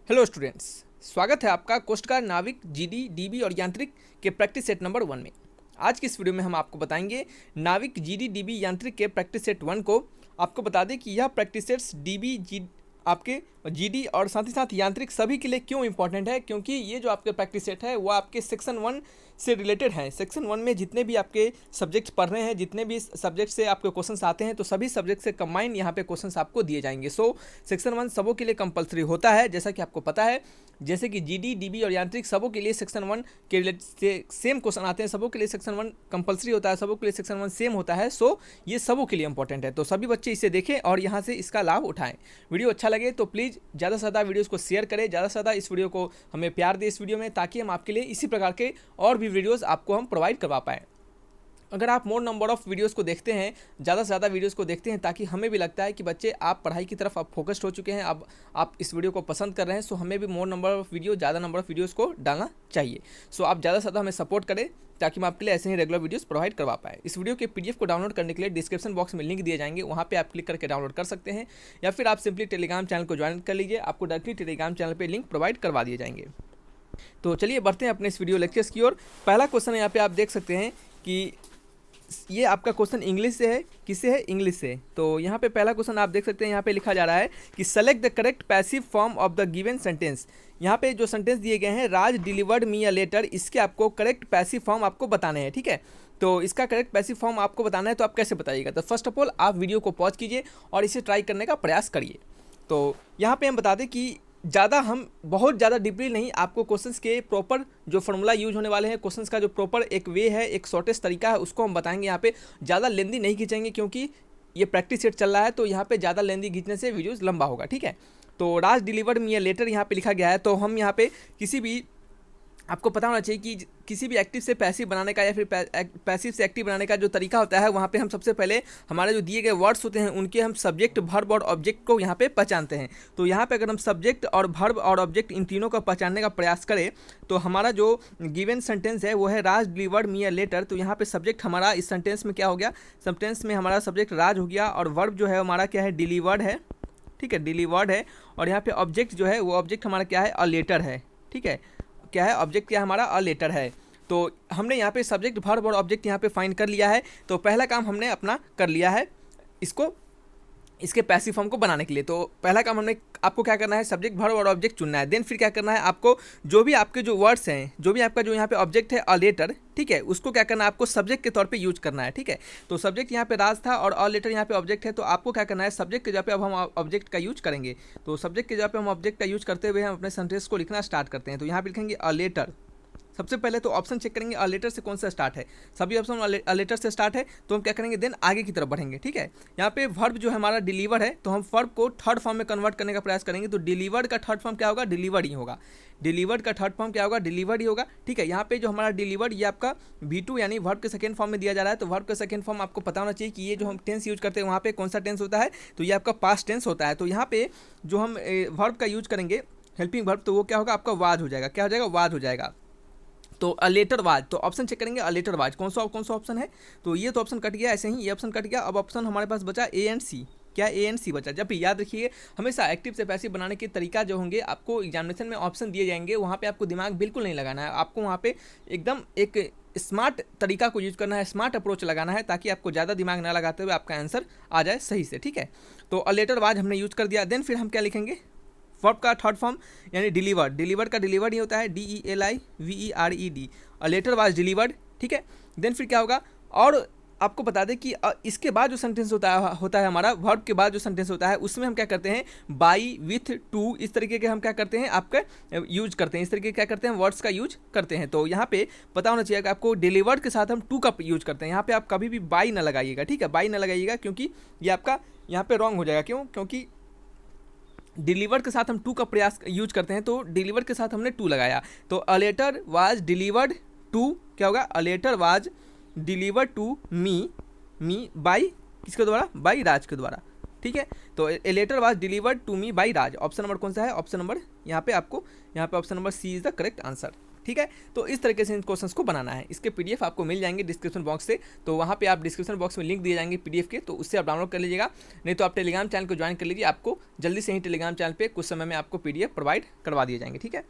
Hello students, स्वागत है आपका कोस्ट गार्ड, नाविक, जीडी, डीबी और यांत्रिक के प्रैक्टिस सेट नंबर 1 में। आज की इस वीडियो में हम आपको बताएंगे नाविक, जीडी, डीबी, यांत्रिक के प्रैक्टिस सेट 1 को। आपको बता दें कि यह प्रैक्टिस सेट्स डीबी, आपके जीडी और साथ ही साथ यांत्रिक सभी के लिए क्यों इंपॉर्टेंट है, क्योंकि ये जो आपके प्रैक्टिस सेट है वो आपके सेक्शन 1 से रिलेटेड है। सेक्शन 1 में जितने भी आपके सब्जेक्ट्स पढ़ रहे हैं, जितने भी सब्जेक्ट से आपके क्वेश्चंस आते हैं, तो सभी सब्जेक्ट से कंबाइन यहाँ पे क्वेश्चंस आपको दिए जाएंगे। सो सेक्शन 1 सबों के लिए कंपलसरी होता है, जैसा कि आपको पता है। जैसे कि जीडी, डीबी और यांत्रिक सबों के लिए सेक्शन 1 के रिलेटेड से सेम क्वेश्चन आते हैं, सबों के लिए सेक्शन 1 कंपलसरी होता है, सबों के लिए सेक्शन 1 सेम होता है। सो ये सबों के लिए इंपॉर्टेंट है, तो सभी बच्चे इसे देखें और यहाँ से इसका लाभ उठाएं। वीडियो अच्छा लगे तो प्लीज़ ज़्यादा से ज़्यादा वीडियोज़ को शेयर करें, ज़्यादा से ज़्यादा इस वीडियो को हमें प्यार दें इस वीडियो में, ताकि हम आपके लिए इसी प्रकार के और भी वीडियोज़ आपको हम प्रोवाइड करवा पाएँ। अगर आप मोर नंबर ऑफ़ वीडियोस को देखते हैं, ज़्यादा से ज़्यादा वीडियोस को देखते हैं, ताकि हमें भी लगता है कि बच्चे आप पढ़ाई की तरफ आप फोकस्ड हो चुके हैं, अब आप इस वीडियो को पसंद कर रहे हैं। सो हमें भी मोर नंबर ऑफ़ वीडियो, ज़्यादा नंबर ऑफ़ वीडियोस को डालना चाहिए। सो आप ज़्यादा से ज़्यादा हमें सपोर्ट करें, ताकि हम आपके लिए ऐसे ही रेगुलर वीडियोस प्रोवाइड करवा पाए। इस वीडियो के पीडीएफ को डाउनलोड करने के लिए डिस्क्रिप्शन बॉक्स में लिंक दिए जाएंगे, वहाँ पे आप क्लिक करके डाउनलोड कर सकते हैं, या फिर आप सिंपली टेलीग्राम चैनल को ज्वाइन कर लीजिए, आपको डायरेक्टली टेलीग्राम चैनल पर लिंक प्रोवाइड करवा दिए जाएंगे। तो चलिए बढ़ते हैं अपने इस वीडियो लेक्चर्स की ओर। पहला क्वेश्चन यहाँ पे आप देख सकते हैं कि ये आपका क्वेश्चन इंग्लिश से है, किससे है? इंग्लिश से। तो यहाँ पे पहला क्वेश्चन आप देख सकते हैं, यहाँ पे लिखा जा रहा है कि select the correct passive form of the given sentence. यहाँ पे जो सेंटेंस दिए गए हैं, राज डिलीवर्ड मी अ लेटर, इसके आपको करेक्ट पैसिव फॉर्म आपको बताने हैं, ठीक है। तो इसका करेक्ट पैसिव फॉर्म आपको बताना है, तो आप कैसे बताइएगा? तो फर्स्ट ऑफ ऑल आप वीडियो को पॉज कीजिए और इसे ट्राई करने का प्रयास करिए। तो यहाँ पे हम बता दें कि हम बहुत ज़्यादा डीपली नहीं, आपको क्वेश्चंस के प्रॉपर जो फार्मूला यूज होने वाले हैं, क्वेश्चंस का जो प्रॉपर एक वे है, एक शॉर्टेस्ट तरीका है, उसको हम बताएंगे। यहाँ पे ज़्यादा लेंदी नहीं खींचेंगे, क्योंकि ये प्रैक्टिस सेट चल रहा है, तो यहाँ पे ज़्यादा लेंदी खींचने से वीडियोज़ लंबा होगा, ठीक है। तो राज डिलीवर्ड मी अ लेटर यहाँ पे लिखा गया है, तो हम यहाँ पे किसी भी, आपको पता होना चाहिए कि किसी भी एक्टिव से पैसिव बनाने का या फिर पैसिव से एक्टिव बनाने का जो तरीका होता है, वहाँ पे हम सबसे पहले हमारे जो दिए गए वर्ड्स होते हैं, उनके हम सब्जेक्ट, वर्ब और ऑब्जेक्ट को यहाँ पे पहचानते हैं। तो यहाँ पे अगर हम सब्जेक्ट और वर्ब और ऑब्जेक्ट इन तीनों को पहचानने का प्रयास करें, तो हमारा जो गिवन सेंटेंस है वो है राज डिलीवर्ड मी अ लेटर। तो यहाँ पे सब्जेक्ट हमारा इस सेंटेंस में क्या हो गया? सेंटेंस में हमारा सब्जेक्ट राज हो गया, और वर्ब जो है हमारा क्या है? डिलीवर्ड है, ठीक है, डिलीवर्ड है। और यहाँ पे ऑब्जेक्ट जो है वो ऑब्जेक्ट हमारा क्या है? अ लेटर है, ठीक है। क्या है? ऑब्जेक्ट क्या है हमारा? अ लेटर है। तो हमने यहाँ पे सब्जेक्ट, वर्ब और ऑब्जेक्ट यहाँ पे फाइंड कर लिया है। तो पहला काम हमने अपना कर लिया है इसको, इसके पैसिव फॉर्म को बनाने के लिए। तो पहला काम हमने, आपको क्या करना है? सब्जेक्ट, वर्ब और ऑब्जेक्ट चुनना है। देन फिर क्या करना है? आपको जो भी आपके जो वर्ड्स हैं, जो भी आपका जो यहाँ पे ऑब्जेक्ट है अ लेटर, ठीक है, उसको क्या करना है? आपको सब्जेक्ट के तौर पे यूज करना है, ठीक है। तो सब्जेक्ट यहाँ पे राज था और अ लेटर यहाँ पे ऑब्जेक्ट है, तो आपको क्या करना है? सब्जेक्ट के जगह पे अब हम ऑब्जेक्ट का यूज करेंगे। तो सब्जेक्ट के जगह पे हम ऑब्जेक्ट का यूज करते हुए हम अपने सेंटेंस को लिखना स्टार्ट करते हैं। तो यहाँ पे लिखेंगे अ लेटर। सबसे पहले तो ऑप्शन चेक करेंगे अ लेटर से कौन सा स्टार्ट है। सभी ऑप्शन अ लेटर से स्टार्ट है, तो हम क्या करेंगे? देन आगे की तरफ बढ़ेंगे, ठीक है। यहाँ पे वर्ब जो है हमारा डिलीवर है, तो हम वर्ब को थर्ड फॉर्म में कन्वर्ट करने का प्रयास करेंगे। तो डिलीवर्ड का थर्ड फॉर्म क्या होगा? डिलीवर्ड ही होगा। डिलीवर्ड का थर्ड फॉर्म क्या होगा? डिलीवर्ड ही होगा, ठीक है। यहाँ पे जो हमारा डिलीवर्ड, ये आपका V2 यानी वर्ब के सेकंड फॉर्म में दिया जा रहा है। तो वर्ब का सेकंड फॉर्म आपको पता होना चाहिए कि ये जो हम टेंस यूज करते हैं, वहाँ पे कौन सा टेंस होता है? तो ये आपका पास्ट टेंस होता है। तो यहाँ पे जो हम वर्ब का यूज करेंगे, हेल्पिंग वर्ब, तो वो क्या होगा? आपका वाज हो जाएगा। क्या हो जाएगा? वाज हो जाएगा। तो अ लेटर वाज, तो ऑप्शन चेक करेंगे अ लेटर वाज कौन सा ऑप्शन है? तो ये तो ऑप्शन कट गया, ऐसे ही ये ऑप्शन कट गया। अब ऑप्शन हमारे पास बचा ए एंड सी। क्या ए एंड सी बचा? जब भी याद रखिए, हमेशा एक्टिव से पैसिव बनाने के तरीका जो होंगे, आपको एग्जामिनेशन में ऑप्शन दिए जाएंगे, वहाँ पे आपको दिमाग बिल्कुल नहीं लगाना है। आपको वहाँ पे एकदम एक स्मार्ट तरीका को यूज करना है, स्मार्ट अप्रोच लगाना है, ताकि आपको ज़्यादा दिमाग ना लगाते हुए आपका आंसर आ जाए सही से, ठीक है। तो अ लेटर वाज हमने यूज कर दिया। देन फिर हम क्या लिखेंगे? वर्ब का थर्ड फॉर्म यानी डिलीवर्ड। डिलीवर्ड का डिलीवर्ड ही होता है DELIVERED। A letter was delivered, ठीक है। देन फिर क्या होगा? और आपको बता दें कि इसके बाद जो सेंटेंस होता है हमारा, वर्ब के बाद जो सेंटेंस होता है, उसमें हम क्या करते हैं? बाई, विथ, टू, इस तरीके के हम क्या करते हैं? आपका यूज करते हैं, इस तरीके क्या करते हैं? वर्ड्स का यूज करते हैं। तो यहाँ पे पता होना चाहिए कि आपको डिलीवर्ड के साथ हम टू का यूज करते हैं। यहाँ पे आप कभी भी बाई ना लगाइएगा, ठीक है, बाई ना लगाइएगा, क्योंकि ये आपका यहाँ पे रॉन्ग हो जाएगा। क्यों? क्योंकि डिलीवर्ड के साथ हम टू का प्रयास यूज करते हैं, तो डिलीवर्ड के साथ हमने टू लगाया। तो a letter was delivered to, क्या होगा? A letter was delivered to me by किसके द्वारा? बाई राज के द्वारा, ठीक है। तो a letter was delivered to me by Raj. Option number कौन सा है? ऑप्शन नंबर यहाँ पे आपको, यहाँ पे option number C is the correct answer. ठीक है। तो इस तरीके से इन क्वेश्चंस को बनाना है। इसके पीडीएफ आपको मिल जाएंगे डिस्क्रिप्शन बॉक्स से, तो वहाँ पे आप डिस्क्रिप्शन बॉक्स में लिंक दिए जाएंगे पीडीएफ के, तो उससे आप डाउनलोड कर लीजिएगा। नहीं तो आप टेलीग्राम चैनल को ज्वाइन कर लीजिए, आपको जल्दी से ही टेलीग्राम चैनल पे कुछ समय में आपको पीडीएफ प्रोवाइड करवा दिए जाएंगे, ठीक है।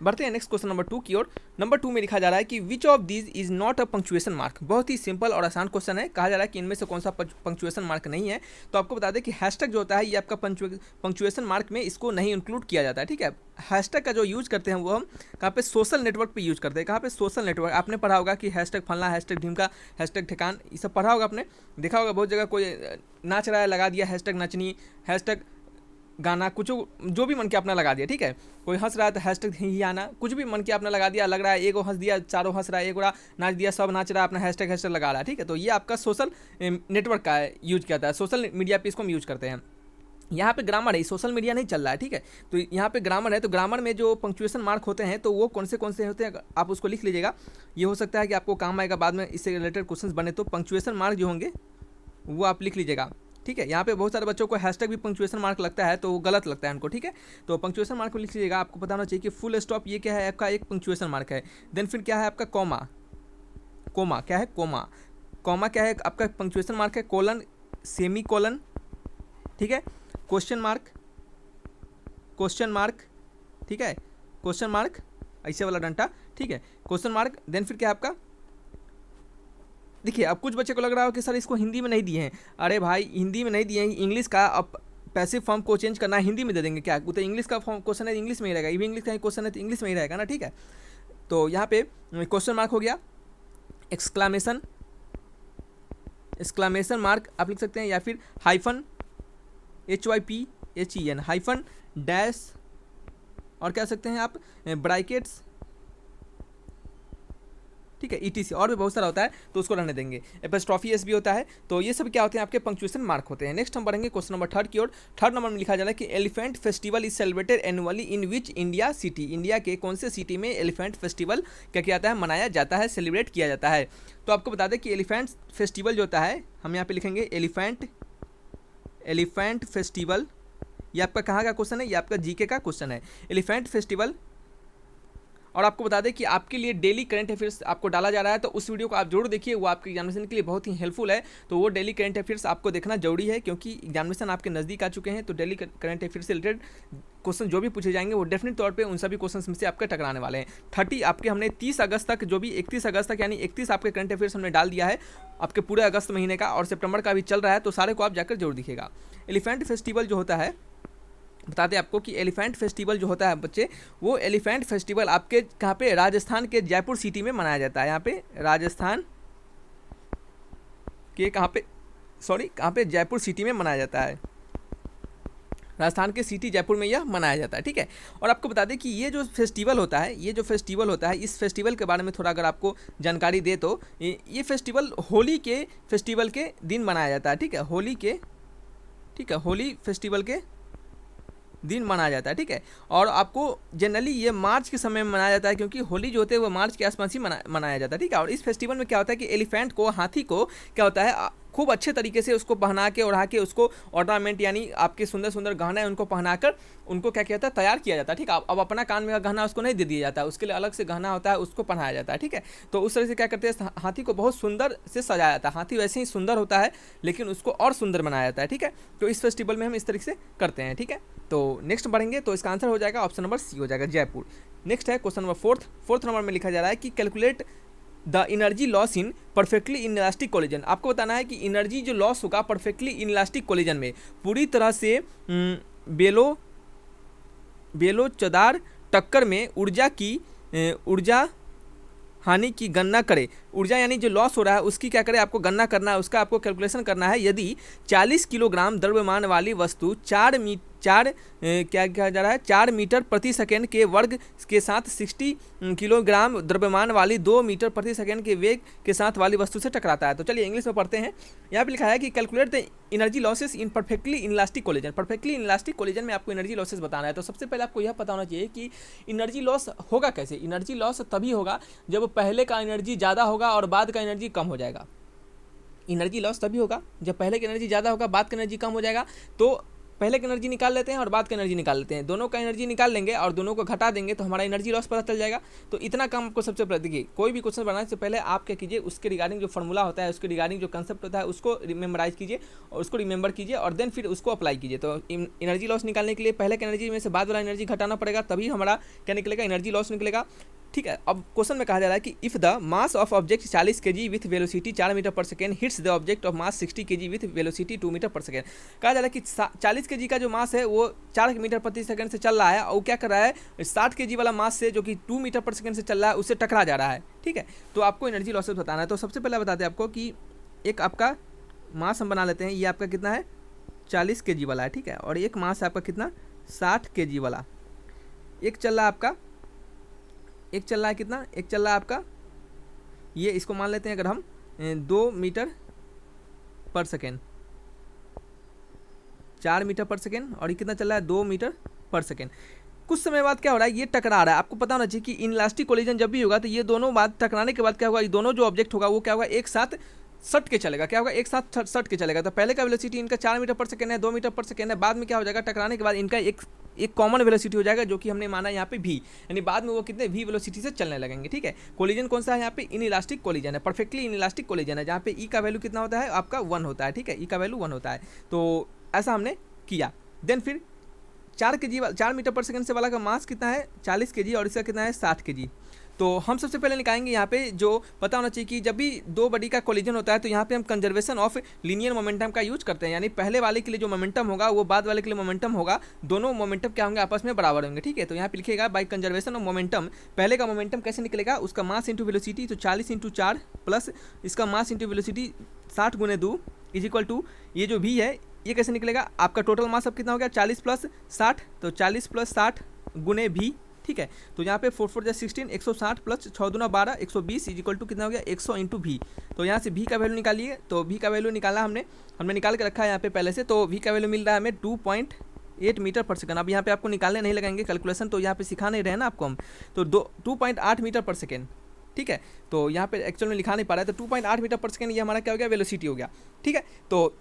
बढ़ते हैं नेक्स्ट क्वेश्चन नंबर 2 की ओर। नंबर 2 में लिखा जा रहा है कि which of these is not a punctuation mark. बहुत ही सिंपल और आसान क्वेश्चन है। कहा जा रहा है कि इनमें से कौन सा पंक्चुएशन मार्क नहीं है। तो आपको बता दें कि हैशटैग जो होता है ये आपका पंक्चुएशन मार्क में इसको नहीं इंक्लूड किया जाता है, ठीक है। हैशटैग का जो यूज करते हैं वो हम कहाँ पे, सोशल नेटवर्क पे यूज करते हैं। कहाँ पे, सोशल नेटवर्क। आपने पढ़ा होगा कि हैशटैग फलना, हैशटैग ढिमका, हैशटैग ठिकान, ये सब पढ़ा होगा आपने, देखा होगा बहुत जगह। कोई नाच रहा है लगा दिया हैशटैग नचनी, हैशटैग गाना, कुछ जो भी मन के अपना लगा दिया, ठीक है। कोई हंस रहा है तो हैशटैग ही आना, कुछ भी मन के अपना लगा दिया। लग रहा है एगो हंस दिया, चारों हंस रहा है, एगो नाच दिया, सब नाच रहा है, अपना हैशटैग लगा रहा है, ठीक है। तो ये आपका सोशल नेटवर्क का यूज किया था, सोशल मीडिया पे इसको हम यूज करते हैं। यहाँ पे ग्रामर है, सोशल मीडिया नहीं चल रहा है, ठीक है। तो यहाँ पे ग्रामर है, तो ग्रामर में जो पंक्चुएशन मार्क होते हैं तो वो कौन से होते हैं, आप उसको लिख लीजिएगा। ये हो सकता है कि आपको काम आएगा बाद में, इससे रिलेटेड क्वेश्चन बने तो पंक्चुएशन मार्क जो होंगे वो आप लिख लीजिएगा, ठीक है। यहाँ पे बहुत सारे बच्चों को हैशटैग भी पंक्चुएशन मार्क लगता है तो वो गलत लगता है उनको, ठीक है। तो पंक्चुएशन मार्क को लिख लीजिएगा। आपको पता होना चाहिए कि फुल स्टॉप ये क्या है, आपका एक पंक्चुएशन मार्क है। देन फिर क्या है आपका कॉमा, कोमा क्या है, कोमा, कॉमा क्या है आपका पंक्चुएशन मार्क है। कोलन, सेमी कोलन, ठीक है। क्वेश्चन मार्क, क्वेश्चन मार्क, ठीक है, क्वेश्चन मार्क ऐसे वाला डंटा, ठीक है, क्वेश्चन मार्क। देन फिर क्या आपका, देखिए अब कुछ बच्चे को लग रहा हो कि सर इसको हिंदी में नहीं दिए हैं। अरे भाई हिंदी में नहीं दिए हैं, इंग्लिश का अब पैसिव फॉर्म को चेंज करना है, हिंदी में दे देंगे क्या। वो तो इंग्लिश का फॉर्म क्वेश्चन है, इंग्लिश में ही रहेगा। ये भी इंग्लिश का क्वेश्चन है तो इंग्लिश में ही रहेगा ना, ठीक है। तो यहाँ पे क्वेश्चन मार्क हो गया, एक्सक्लामेशन, एक्सक्लामेशन मार्क आप लिख सकते हैं, या फिर हाइफन, HYPHEN, हाइफन, डैश, और क्या सकते हैं आप, ब्रैकेट्स, ठीक है, ETC, और भी बहुत सारा होता है तो उसको रहने देंगे। एपोस्ट्रोफी एस भी होता है। तो ये सब क्या होते हैं, आपके पंक्चुएशन मार्क होते हैं। नेक्स्ट हम बढ़ेंगे क्वेश्चन नंबर 3 की ओर। 3rd नंबर में लिखा जा रहा है कि elephant festival is celebrated annually in which India city. India के कौन से सिटी में एलिफेंट फेस्टिवल क्या किया जाता है, मनाया जाता है, सेलिब्रेट किया जाता है। तो आपको बता दें कि एलिफेंट फेस्टिवल जो होता है, हम यहाँ पे लिखेंगे एलिफेंट फेस्टिवल। ये आपका कहाँ का क्वेश्चन है, ये आपका जीके का क्वेश्चन है, एलिफेंट फेस्टिवल। और आपको बता दें कि आपके लिए डेली करंट अफेयर्स आपको डाला जा रहा है, तो उस वीडियो को आप जरूर देखिए, वो आपके एग्जामिनेशन के लिए बहुत ही हेल्पफुल है। तो वो डेली करंट अफेयर्स आपको देखना जरूरी है, क्योंकि एग्जामिनेशन आपके नज़दीक आ चुके हैं। तो डेली करंट अफेयर्स से रिलेटेड क्वेश्चन जो भी पूछे जाएंगे वो डेफिनेट तौर पे उन सभी क्वेश्चन में से आपके टकराने वाले हैं। 30 आपके हमने 30 अगस्त तक, जो भी 31 अगस्त तक, यानी 31 आपके करंट अफेयर्स हमने डाल दिया है आपके पूरे अगस्त महीने का, और सितंबर का भी चल रहा है, तो सारे को आप जाकर जरूर दिखेगा। एलिफेंट फेस्टिवल जो होता है, बता दें आपको कि एलिफेंट फेस्टिवल जो होता है बच्चे, वो एलिफेंट फेस्टिवल आपके कहाँ पे, राजस्थान के जयपुर सिटी में मनाया जाता है। यहाँ पे राजस्थान के कहाँ पे जयपुर सिटी में मनाया जाता है। राजस्थान के सिटी जयपुर में यह मनाया जाता है, ठीक है। और आपको बता दें कि ये जो फेस्टिवल होता है, इस फेस्टिवल के बारे में थोड़ा अगर आपको जानकारी दे तो ये फेस्टिवल होली के फेस्टिवल के दिन मनाया जाता है, ठीक है। होली फेस्टिवल के दिन मनाया जाता है, ठीक है। और आपको जनरली ये मार्च के समय में मनाया जाता है, क्योंकि होली जो होते हैं वो मार्च के आसपास ही मनाया जाता है, ठीक है। और इस फेस्टिवल में क्या होता है कि एलिफेंट को, हाथी को क्या होता है, खूब अच्छे तरीके से उसको पहना के ओढ़ा के उसको ऑर्नामेंट यानी आपके सुंदर सुंदर गहना है उनको पहनाकर उनको क्या किया जाता है, तैयार किया जाता है, ठीक है। अब अपना कान में गहना उसको नहीं दे दिया जाता है, उसके लिए अलग से गहना होता है, उसको पहनाया जाता है, ठीक है। तो उस तरह से क्या करते हैं, हाथी को बहुत सुंदर से सजाया जाता है। हाथी वैसे ही सुंदर होता है लेकिन उसको और सुंदर बनाया जाता है, ठीक है। तो इस फेस्टिवल में हम इस तरीके से करते हैं, ठीक है। तो नेक्स्ट बढ़ेंगे तो इसका आंसर हो जाएगा ऑप्शन नंबर सी हो जाएगा, जयपुर। नेक्स्ट है क्वेश्चन नंबर 4th नंबर में लिखा जा रहा है कि calculate the energy loss in perfectly inelastic collision. आपको बताना है कि इनर्जी जो लॉस होगा परफेक्टली इनइलास्टिक कोलिजन में, पूरी तरह से बेलोचदार टक्कर में ऊर्जा हानि की गणना करे। ऊर्जा यानी जो लॉस हो रहा है उसकी क्या करे, आपको गणना करना है, उसका आपको कैलकुलेशन करना है। यदि 40 किलोग्राम द्रव्यमान वाली वस्तु 4 मीटर प्रति सेकेंड के वर्ग के साथ 60 किलोग्राम द्रव्यमान वाली 2 मीटर प्रति सेकेंड के वेग के साथ वाली वस्तु से टकराता है। तो चलिए इंग्लिश में पढ़ते हैं। यहाँ पे लिखा है कि calculate the energy losses in perfectly inelastic collision. Perfectly inelastic collision में आपको एनर्जी लॉसेस बताना है। तो सबसे पहले आपको यह पता होना चाहिए कि एनर्जी लॉस होगा कैसे। एनर्जी लॉस तभी होगा जब पहले का एनर्जी ज़्यादा होगा और बाद का एनर्जी कम हो जाएगा। एनर्जी लॉस तभी होगा जब पहले की एनर्जी ज़्यादा होगा, बाद का एनर्जी कम हो जाएगा। तो पहले की एनर्जी निकाल लेते हैं और बाद की एनर्जी निकाल लेते हैं, दोनों का एनर्जी निकाल लेंगे और दोनों को घटा देंगे तो हमारा एनर्जी लॉस पता चल जाएगा। तो इतना काम आपको सबसे पहले देखिए, कोई भी क्वेश्चन बनाने से पहले आप क्या कीजिए, उसके रिगार्डिंग जो फॉर्मूला होता है, उसके रिगार्डिंग जो कंसेप्ट होता है उसको रिमेमोराइज कीजिए और उसको रिमेंबर कीजिए और देन फिर उसको अप्लाई कीजिए। तो एनर्जी लॉस निकालने के लिए पहले की एनर्जी में से बाद वाला एनर्जी घटाना पड़ेगा, तभी हमारा क्या निकलेगा, एनर्जी लॉस निकलेगा। ठीक है, अब क्वेश्चन में कहा जा रहा है कि if the mass of object 40 kg with velocity 4 metre per second hits the object of mass 60 kg with velocity 2 metre per second. कहा जा रहा है कि 40 kg का जो मास है वो 4 मीटर प्रति सेकंड से चल रहा है और क्या कर रहा है, 60 kg वाला मास से जो कि 2 मीटर पर सेकंड से चल रहा है उससे टकरा जा रहा है। ठीक है, तो आपको एनर्जी लॉसेस बताना है। तो सबसे पहले बताते हैं आपको कि एक आपका मास हम बना लेते हैं, ये आपका कितना है, 40 kg वाला है। ठीक है, और एक मास आपका कितना, 60 kg वाला। एक चल रहा है आपका, एक चल रहा है कितना, एक चल रहा है आपका, ये इसको मान लेते हैं अगर हम 2 metre per second, 4 metre per second, और ये कितना चल रहा है, 2 मीटर पर सेकेंड। कुछ समय बाद क्या हो रहा है, ये टकरा रहा है। आपको पता होना चाहिए कि इनलास्टिक कोलिजन जब भी होगा तो ये दोनों बात टकराने के बाद क्या होगा, ये दोनों जो ऑब्जेक्ट होगा वो क्या होगा, एक साथ सट के चलेगा। क्या होगा, एक साथ सट के चलेगा। तो पहले का वेलोसिटी इनका 4 मीटर पर सेकेंड है, 2 मीटर पर सेकेंड है, बाद में क्या हो जाएगा, टकराने के बाद इनका एक कॉमन वेलोसिटी हो जाएगा जो कि हमने माना यहाँ पे v, यानी बाद में वो कितने v वेलोसिटी से चलने लगेंगे। ठीक है, कोलिजन कौन सा है यहाँ पे, इनइलास्टिक कोलिजन है, परफेक्टली इनइलास्टिक कोलिजन है, जहाँ पे e का वैल्यू कितना होता है, आपका 1 होता है। ठीक है, e का वैल्यू 1 होता है। तो ऐसा हमने किया। देन फिर 4 मीटर पर सेकंड से वाला का मास कितना है, 40 kg, और इसका कितना है, 60 kg। तो हम सबसे पहले निकालेंगे यहाँ पे, जो पता होना चाहिए कि जब भी दो बॉडी का कोलिजन होता है तो यहाँ पे हम कंजर्वेशन ऑफ लीनियर मोमेंटम का यूज करते हैं, यानी पहले वाले के लिए जो मोमेंटम होगा वो बाद वाले के लिए मोमेंटम होगा, दोनों मोमेंटम क्या होंगे, आपस में बराबर होंगे। ठीक है, तो यहाँ पे लिखिएगा बाई कंजर्वेशन ऑफ मोमेंटम, पहले का मोमेंटम कैसे निकलेगा, उसका मास इंटू वेलोसिटी, तो 40 × 4 प्लस इसका mass into velocity 60 × 2 is equal to ये जो भी है ये कैसे निकलेगा, आपका टोटल मास अब कितना हो गया, 40 + 60, तो 40 + 60 × भी। ठीक है, तो यहाँ पे 4 × 4 = 16, 160 प्लस 6 × 12 120 इज इक्वल टू कितना हो गया, 100 × भी। तो यहाँ से भी का वैल्यू निकालिए। तो भी का वैल्यू निकाला हमने निकाल के रखा है यहाँ पे पहले से। तो भी का वैल्यू मिल रहा है हमें 2.8 मीटर पर सेकंड। अब यहाँ पे आपको निकालने नहीं लगाएंगे कैलकुलेशन, तो यहाँ पे सिखा नहीं रहे ना आपको हम, तो 2.8 मीटर पर सेकेंड। ठीक है, तो यहाँ पे एक्चुअल में लिखा नहीं पा रहा है, तो 2.8 मीटर पर सेकेंड ये हमारा क्या हो गया, वेलोसिटी हो गया। ठीक है, तो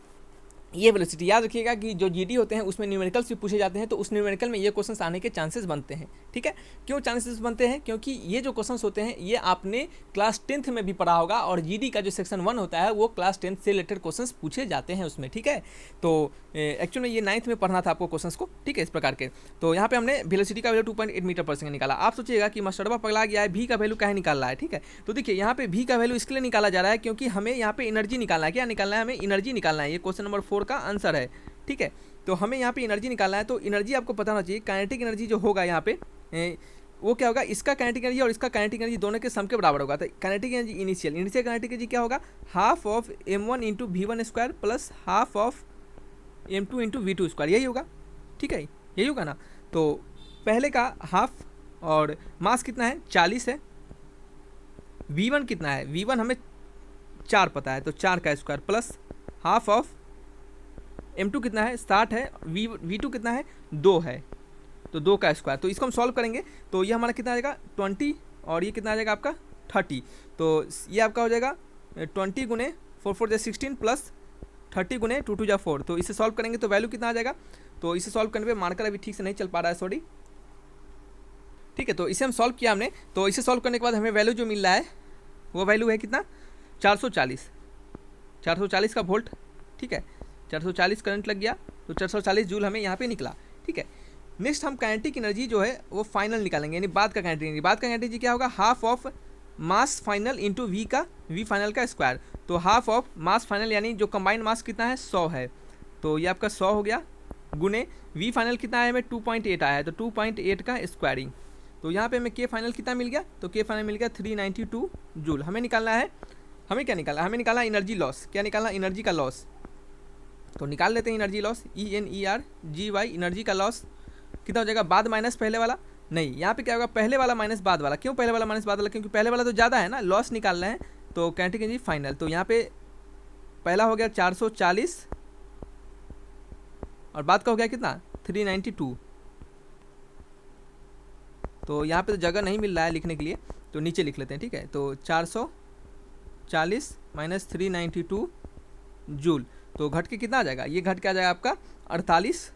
ये वेलोसिटी याद रखिएगा कि जो जीडी होते हैं उसमें न्यूमेरिकल्स भी पूछे जाते हैं, तो उस न्यूमेरिकल में ये क्वेश्चंस आने के चांसेस बनते हैं। ठीक है, क्यों चांसेस बनते हैं, क्योंकि ये जो क्वेश्चंस होते हैं ये आपने क्लास 10th में भी पढ़ा होगा, और जीडी का जो सेक्शन 1 होता है वो क्लास 10th से रिलेटेड क्वेश्चंस पूछे जाते हैं उसमें। ठीक है, तो एक्चुअल में ये 9th में पढ़ना था आपको क्वेश्चंस को। ठीक है, इस प्रकार के। तो यहाँ पे हमने वेलोसिटी का वैल्यू 2.8 मीटर पर सेकंड निकाला। आप सोचिएगा कि मास्टरबा पगला गया है, भी का वैल्यू काहे निकाल रहा है। ठीक है, तो देखिए यहाँ पे भी का वैल्यू इसके लिए निकाला जा रहा है क्योंकि हमें यहाँ पे एनर्जी निकालना है। क्या निकालना है, हमें एनर्जी निकालना है। ये क्वेश्चन नंबर 4 का आंसर है। ठीक है, तो हमें यहाँ पे एनर्जी निकालना है। तो एनर्जी आपको पता होना चाहिए, काइनेटिक एनर्जी जो होगा यहाँ पे वो क्या होगा, इसका काइनेटिक एनर्जी और इसका काइनेटिक एनर्जी दोनों के सम के बराबर होगा। तो kinetic energy initial kinetic energy क्या होगा, half of m1 × v1² plus half of m2 × v2², यही होगा। ठीक है, यही होगा ना। तो पहले का हाफ, और मास कितना है, 40 है। v1 कितना है, v1 हमें 4 पता है, तो 4 का square plus half of m2 कितना है, 60 है। v2 कितना है, 2 है, तो 2 का स्क्वायर। तो इसको हम सॉल्व करेंगे तो ये हमारा कितना आ जाएगा, 20, और ये कितना आ जाएगा आपका 30। तो ये आपका हो जाएगा 20 × 4 × 4 = 16 प्लस 30 × 2 × 4। तो इसे सॉल्व करेंगे तो वैल्यू कितना आ जाएगा। तो इसे सॉल्व करने पे मार्कर अभी ठीक से नहीं चल पा रहा है, सॉरी। ठीक है, तो इसे हम सॉल्व किया हमने। तो इसे सॉल्व करने के बाद हमें वैल्यू जो मिल रहा है वो वैल्यू है कितना, 440 का वोल्ट। ठीक है, 440 करंट लग गया, तो 440 जूल हमें यहाँ पे निकला। ठीक है, नेक्स्ट हम काइनेटिक एनर्जी जो है वो फाइनल निकालेंगे, यानी बाद का काइनेटिक एनर्जी। बाद का काइनेटिक एनर्जी क्या होगा, half of mass final into V final का स्क्वायर। तो हाफ ऑफ मास फाइनल यानी जो कंबाइंड मास कितना है, 100 है, तो ये आपका 100 हो गया, गुने वी फाइनल कितना है, हमें 2.8 आया है, तो 2.8 का स्क्वायरिंग। तो यहाँ पे हमें के फाइनल कितना मिल गया, तो के फाइनल मिल गया 392 जूल। हमें निकालना है, हमें क्या निकालना है, हमें निकालना है एनर्जी लॉस। क्या निकालना, एनर्जी का लॉस। तो निकाल लेते हैं एनर्जी लॉस, ENERGY। एनर्जी का लॉस कितना हो जाएगा, बाद माइनस पहले वाला, नहीं यहाँ पे क्या होगा, पहले वाला माइनस बाद वाला। क्यों पहले वाला माइनस बाद वाला, क्योंकि पहले वाला तो ज़्यादा है ना, लॉस निकालना है। तो काइनेटिक एनर्जी फाइनल, तो यहाँ पे पहला हो गया 440 और बाद का हो गया कितना, 392। तो यहाँ पे तो जगह नहीं मिल रहा है लिखने के लिए, तो नीचे लिख लेते हैं। ठीक है, तो 440 माइनस 392 जूल, तो घट के कितना आ जाएगा, ये घट के आ जाएगा आपका 48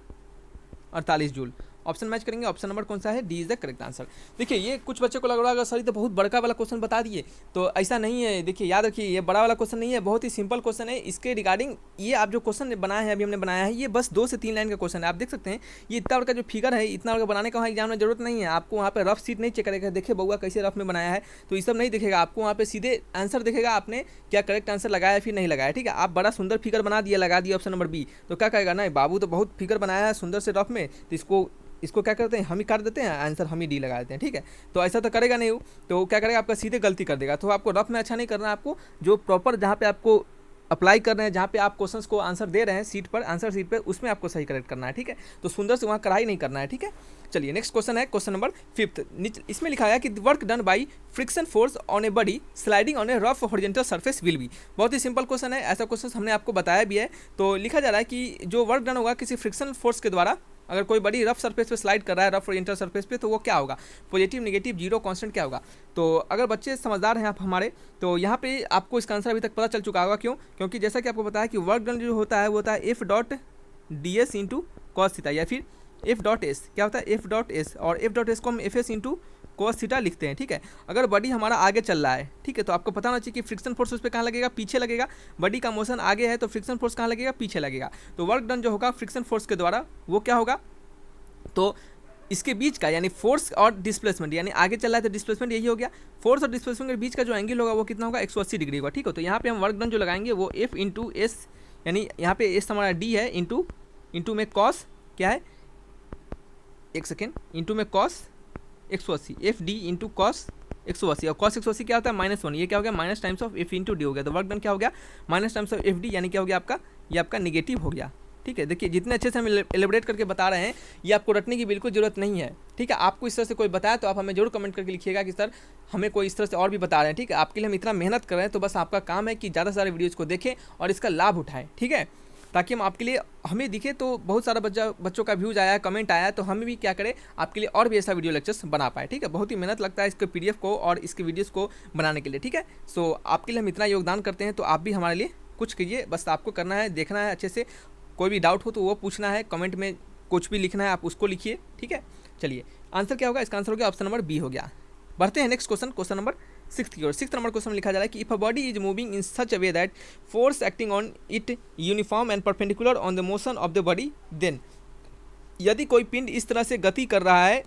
48 जूल। ऑप्शन मैच करेंगे, ऑप्शन नंबर कौन सा है, D is the correct answer. देखिए ये कुछ बच्चों को लग रहा होगा सर ये तो बहुत बड़का वाला क्वेश्चन बता दिए, तो ऐसा नहीं है। देखिए याद रखिए ये बड़ा वाला क्वेश्चन नहीं है, बहुत ही सिंपल क्वेश्चन है। इसके रिगार्डिंग ये आप जो क्वेश्चन बनाए हैं, अभी हमने बनाया है, ये बस 2 से 3 लाइन का क्वेश्चन है। आप देख सकते हैं ये इतना बड़ा जो फिगर है, इतना बड़ा बनाने का वहाँ एग्जाम में जरूरत नहीं है। आपको वहाँ पे रफ सीट नहीं चेक करेगा, देखिए बउआ कैसे रफ में बनाया है, तो ये सब नहीं दिखेगा आपको। वहाँ पे सीधे आंसर दिखेगा, आपने क्या करेक्ट आंसर लगाया फिर नहीं लगाया, ठीक है। आप बड़ा सुंदर फिगर बना दिया, लगा दिया ऑप्शन नंबर बी, तो क्या कहेगा, नहीं बाबू तो बहुत फिगर बनाया है सुंदर से रफ में, तो इसको क्या करते हैं, हम ही काट देते हैं, आंसर हम ही डी लगा देते हैं, ठीक है। तो ऐसा तो करेगा नहीं वो, तो क्या करेगा आपका सीधे गलती कर देगा। तो आपको रफ में अच्छा नहीं करना है, आपको जो प्रॉपर जहाँ पे आपको अप्लाई कर रहे हैं, जहाँ पे आप क्वेश्चंस को आंसर दे रहे हैं सीट पर, आंसर सीट पर, उसमें आपको सही करेक्ट करना है, ठीक है। तो सुंदर से वहाँ कढ़ाई नहीं करना है, ठीक है। चलिए नेक्स्ट क्वेश्चन है क्वेश्चन नंबर 5। इसमें लिखा है कि work done by friction force on a body sliding on A rough horizontal surface will be. बहुत ही सिंपल क्वेश्चन है, ऐसा क्वेश्चन हमने आपको बताया भी है। तो लिखा जा रहा है कि जो वर्क डन होगा किसी फ्रिक्शन फोर्स के द्वारा, अगर कोई बड़ी रफ सरफेस पे स्लाइड कर रहा है, रफ हॉरिजॉन्टल सरफेस पे, तो वो क्या होगा, पॉजिटिव, नेगेटिव, जीरो, कांस्टेंट क्या होगा। तो अगर बच्चे समझदार हैं आप हमारे, तो यहाँ पे आपको इसका आंसर अभी तक पता चल चुका होगा। क्यों, क्योंकि जैसा कि आपको बताया कि वर्क डन जो होता है वो होता है F dot D S into cos theta, या फिर एफ डॉट एस, क्या होता है एफ डॉट एस, और एफ डॉट एस को हम F S into cos theta लिखते हैं, ठीक है। अगर बॉडी हमारा आगे चल रहा है, ठीक है, तो आपको पता होना चाहिए कि फ्रिक्शन फोर्स उस पर कहाँ लगेगा, पीछे लगेगा। बॉडी का मोशन आगे है तो फ्रिक्शन फोर्स कहाँ लगेगा, पीछे लगेगा। तो वर्क डन जो होगा फ्रिक्शन फोर्स के द्वारा वो क्या होगा, तो इसके बीच का यानी फोर्स और डिस्प्लेसमेंट, यानी आगे चल रहा है तो डिस्प्लेसमेंट यही हो गया। फोर्स और डिस्प्लेसमेंट के बीच का जो एंगल होगा वो कितना होगा, 180 डिग्री होगा, ठीक है। तो यहाँ पे हम वर्क डन जो लगाएंगे वो एफ इंटू एस, यानी यहाँ पे एस हमारा डी है, इंटू में कॉस क्या है, एक सेकेंड, इंटू में cos 180, F D into cos 180, और कॉस 180 क्या होता है -1, ये क्या हो गया minus times of F into D हो गया। तो वर्क डन क्या हो गया, minus times of F D, यानी क्या हो गया आपका, ये आपका निगेटिव हो गया, ठीक है। देखिए जितने अच्छे से हम एलिब्रेट करके बता रहे हैं, ये आपको रटने की बिल्कुल जरूरत नहीं है, ठीक है। आपको इस तरह से कोई बताया तो आप हमें जरूर कमेंट करके लिखिएगा कि सर हमें कोई इस तरह से और भी बता रहे हैं, ठीक है। आपके लिए हम इतना मेहनत कर रहे हैं, तो बस आपका काम है कि ज़्यादा से ज़्यादा वीडियोज़ को देखें और इसका लाभ उठाएं, ठीक है, ताकि हम आपके लिए, हमें दिखे तो बहुत सारा बच्चों का व्यूज़ आया है, कमेंट आया है, तो हम भी क्या करें आपके लिए और भी ऐसा वीडियो लेक्चर्स बना पाए, ठीक है। बहुत ही मेहनत लगता है इसके PDF को और इसके वीडियोज़ को बनाने के लिए, ठीक है। सो आपके लिए हम इतना योगदान करते हैं, तो आप भी हमारे लिए कुछ कीजिए। बस आपको करना है, देखना है अच्छे से, कोई भी डाउट हो तो वो पूछना है, कमेंट में कुछ भी लिखना है आप उसको लिखिए, ठीक है। चलिए आंसर क्या होगा, इसका आंसर हो गया ऑप्शन नंबर बी हो गया। बढ़ते हैं नेक्स्ट क्वेश्चन, क्वेश्चन नंबर 6 की ओर। 6 नंबर क्वेश्चन में लिखा जा रहा है कि if a body is moving in such a way that force acting on it uniform and perpendicular on the motion of the body, then यदि कोई पिंड इस तरह से गति कर रहा है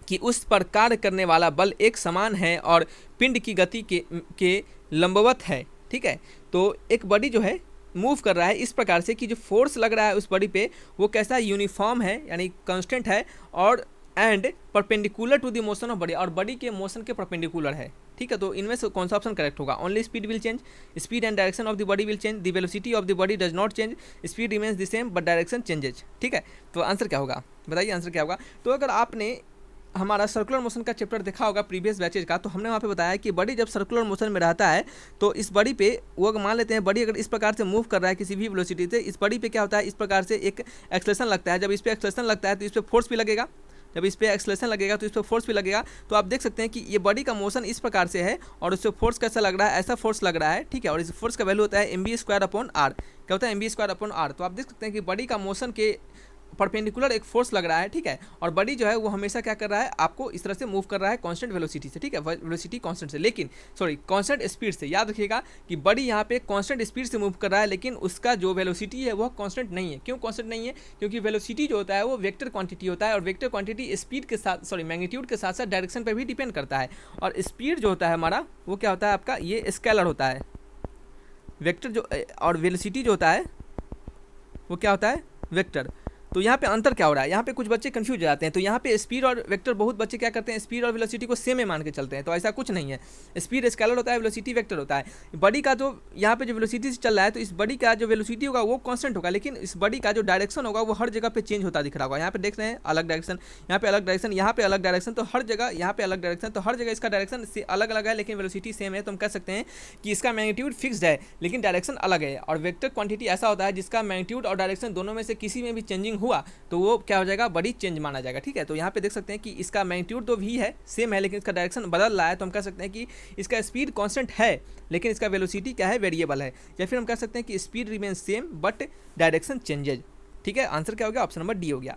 कि उस पर कार्य करने वाला बल एक समान है और पिंड की गति के लंबवत है, ठीक है। तो एक बॉडी जो है मूव कर रहा है इस प्रकार से कि जो फोर्स लग रहा है उस बॉडी पे वो कैसा यूनिफॉर्म है, यानी कांस्टेंट है, और and perpendicular to the motion of body, और बॉडी के मोशन के परपेंडिकुलर है, ठीक है। तो इनमें से कौन सा ऑप्शन करेक्ट होगा, only speed will change, speed and direction of the body will change, the velocity of the body does not change, speed remains the same but direction changes, ठीक है। तो आंसर क्या होगा, बताइए आंसर क्या होगा। तो अगर आपने हमारा सर्कुलर मोशन का चैप्टर देखा होगा प्रीवियस बैचेज का, तो हमने वहाँ पे बताया कि बॉडी जब सर्कुलर मोशन में रहता है तो इस बॉडी पे वो अगर मान लेते हैं बॉडी अगर इस प्रकार से मूव कर रहा है किसी भी वेलोसिटी से, इस बॉडी पे क्या होता है, इस प्रकार से एक एक्सेलरेशन लगता है। जब इस पर एक्सेलरेशन लगता है तो इस पर फोर्स भी लगेगा, जब इस पर एक्सेलरेशन लगेगा तो इस पर फोर्स भी लगेगा। तो आप देख सकते हैं कि ये बॉडी का मोशन इस प्रकार से है और उससे फोर्स कैसा लग रहा है, ऐसा फोर्स लग रहा है, ठीक है। और इस फोर्स का वैल्यू होता है mv²/r, क्या होता है mv²/r। तो आप देख सकते हैं कि बॉडी का मोशन के परपेंडिकुलर एक फोर्स लग रहा है, ठीक है। और बॉडी जो है वो हमेशा क्या कर रहा है, आपको इस तरह से मूव कर रहा है कांस्टेंट वेलोसिटी से, ठीक है, वेलोसिटी कांस्टेंट से, लेकिन सॉरी कांस्टेंट स्पीड से। याद रखिएगा कि बॉडी यहाँ पे कांस्टेंट स्पीड से मूव कर रहा है, लेकिन उसका जो वेलोसिटी है वह कांस्टेंट नहीं है। क्यों कांस्टेंट नहीं है, क्योंकि वेलोसिटी जो होता है वो वेक्टर क्वांटिटी होता है, और वेक्टर क्वांटिटी स्पीड के साथ, सॉरी मैग्नीट्यूड के साथ साथ डायरेक्शन पर भी डिपेंड करता है। और स्पीड जो होता है हमारा वो क्या होता है आपका, ये स्केलर होता है। वेक्टर जो और वेलोसिटी जो होता है वो क्या होता है, वेक्टर। तो यहाँ पे अंतर क्या हो रहा है, यहाँ पे कुछ बच्चे कंफ्यूज हो जाते हैं। तो यहाँ पे स्पीड और वेक्टर, बहुत बच्चे क्या करते हैं स्पीड और वेलोसिटी को सेम में मान के चलते हैं, तो ऐसा कुछ नहीं है। स्पीड स्केलर होता है, वेलोसिटी वेक्टर होता है। बॉडी का जो यहाँ पे जो वेलोसिटी से चल रहा है, तो इस बॉडी का जो वेलोसिटी होगा वो कांस्टेंट होगा, लेकिन इस बॉडी का जो डायरेक्शन होगा वो हर जगह पे चेंज होता दिख रहा होगा। यहाँ पे देख रहे हैं अलग डायरेक्शन, यहाँ पे अलग डायरेक्शन, यहाँ पे अलग डायरेक्शन, तो हर जगह यहाँ पे अलग डायरेक्शन, तो हर जगह इसका डायरेक्शन से अलग अलग है, लेकिन वेलोसिटी सेम है। तो हम कह सकते हैं कि इसका मैग्नीट्यूड फिक्स्ड है लेकिन डायरेक्शन अलग है। और वेक्टर क्वांटिटी ऐसा होता है जिसका मैग्नीट्यूड और डायरेक्शन दोनों में से किसी में भी चेंजिंग हुआ तो वो क्या हो जाएगा, बड़ी चेंज माना जाएगा, ठीक है। तो यहाँ पे देख सकते हैं कि इसका मैग्नीट्यूड तो भी है, सेम है, लेकिन इसका डायरेक्शन बदल रहा है। तो हम कह सकते हैं कि इसका स्पीड कांस्टेंट है लेकिन इसका वेलोसिटी क्या है, वेरिएबल है। या फिर हम कह सकते हैं कि speed remain same but direction changes, ठीक है। आंसर क्या हो गया, ऑप्शन नंबर डी हो गया।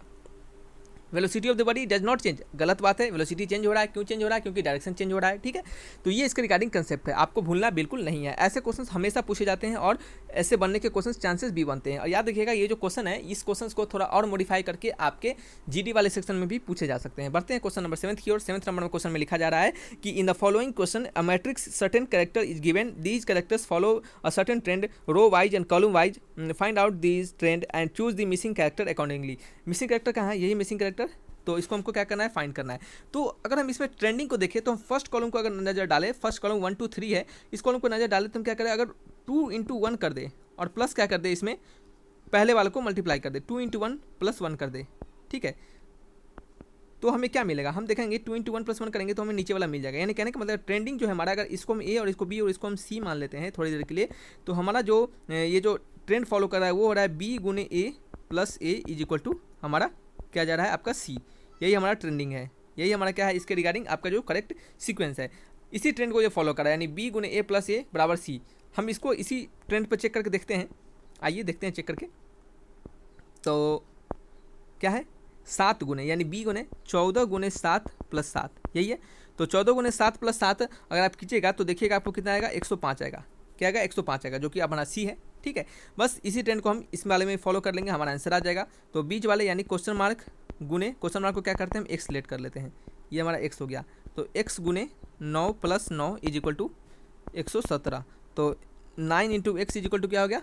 Velocity of the body does not change, गलत बात है। वेलोसिटी चेंज हो रहा है, क्यों चेंज हो रहा है? क्योंकि डायरेक्शन चेंज हो रहा है, ठीक है। तो ये इसके रिगार्डिंग कंसेप्ट है, आपको भूलना बिल्कुल नहीं है। ऐसे क्वेश्चंस हमेशा पूछे जाते हैं और ऐसे बनने के क्वेश्चंस चांसेस भी बनते हैं। और याद रखिएगा ये जो क्वेश्चन है, इस क्वेश्चन को थोड़ा और मॉडिफाई करके आपके जीडी वाले सेक्शन में भी पूछे जा सकते हैं। बढ़ते हैं क्वेश्चन नंबर 7 की ओर। 7 नंबर में क्वेश्चन में लिखा जा रहा है कि in the following question a matrix certain character is given, these characters follow a certain trend row wise and column wise, find out these trend and choose the missing character accordingly. Missing character कहाँ है? यही missing character, तो इसको हमको क्या करना है? Find करना है। तो अगर हम इसमें ट्रेंडिंग को देखें तो हम फर्स्ट कॉलम को अगर नजर डालें, फर्स्ट कॉलम 1 2 3 है, इस कॉलम को नजर डालें तो हम क्या करें? अगर 2 × 1 कर दे और प्लस क्या कर दे, इसमें पहले वाले को मल्टीप्लाई कर दे, 2 × 1 + 1 कर दे, ठीक है। तो हमें क्या मिलेगा? हम देखेंगे 2 × 1 + 1 करेंगे तो हमें नीचे वाला मिल जाएगा। यानी कहने का मतलब ट्रेंडिंग जो है हमारा, अगर इसको हम ए और इसको बी और इसको हम सी मान लेते हैं थोड़ी देर के लिए, तो हमारा जो ये जो ट्रेंड फॉलो कर रहा है वो हो रहा है बी × ए + ए = हमारा क्या जा रहा है? आपका सी। यही हमारा ट्रेंडिंग है, यही हमारा क्या है इसके रिगार्डिंग आपका जो करेक्ट सीक्वेंस है। इसी ट्रेंड को ये फॉलो कर रहा है, यानी बी × ए + ए = सी। हम इसको इसी ट्रेंड पर चेक करके देखते हैं। आइए देखते हैं चेक करके। तो क्या है? 7 गुने, यानी बी गुने 14 × 7 + 7, यही है। तो 14 × 7 + 7 अगर आप खींचेगा तो देखिएगा आपको कितना आएगा? 105 आएगा। क्या आएगा? 105 आएगा, जो कि हमारा सी है, ठीक है। बस इसी ट्रेंड को हम इस वाले में फॉलो कर लेंगे, हमारा आंसर आ जाएगा। तो बीच वाले यानी क्वेश्चन मार्क गुने, क्वेश्चन मार्क को क्या करते हैं? हम एक्स लेट कर लेते हैं, ये हमारा एक्स हो गया। तो x × 9 + 9 = 117। तो 9 × x = क्या हो गया?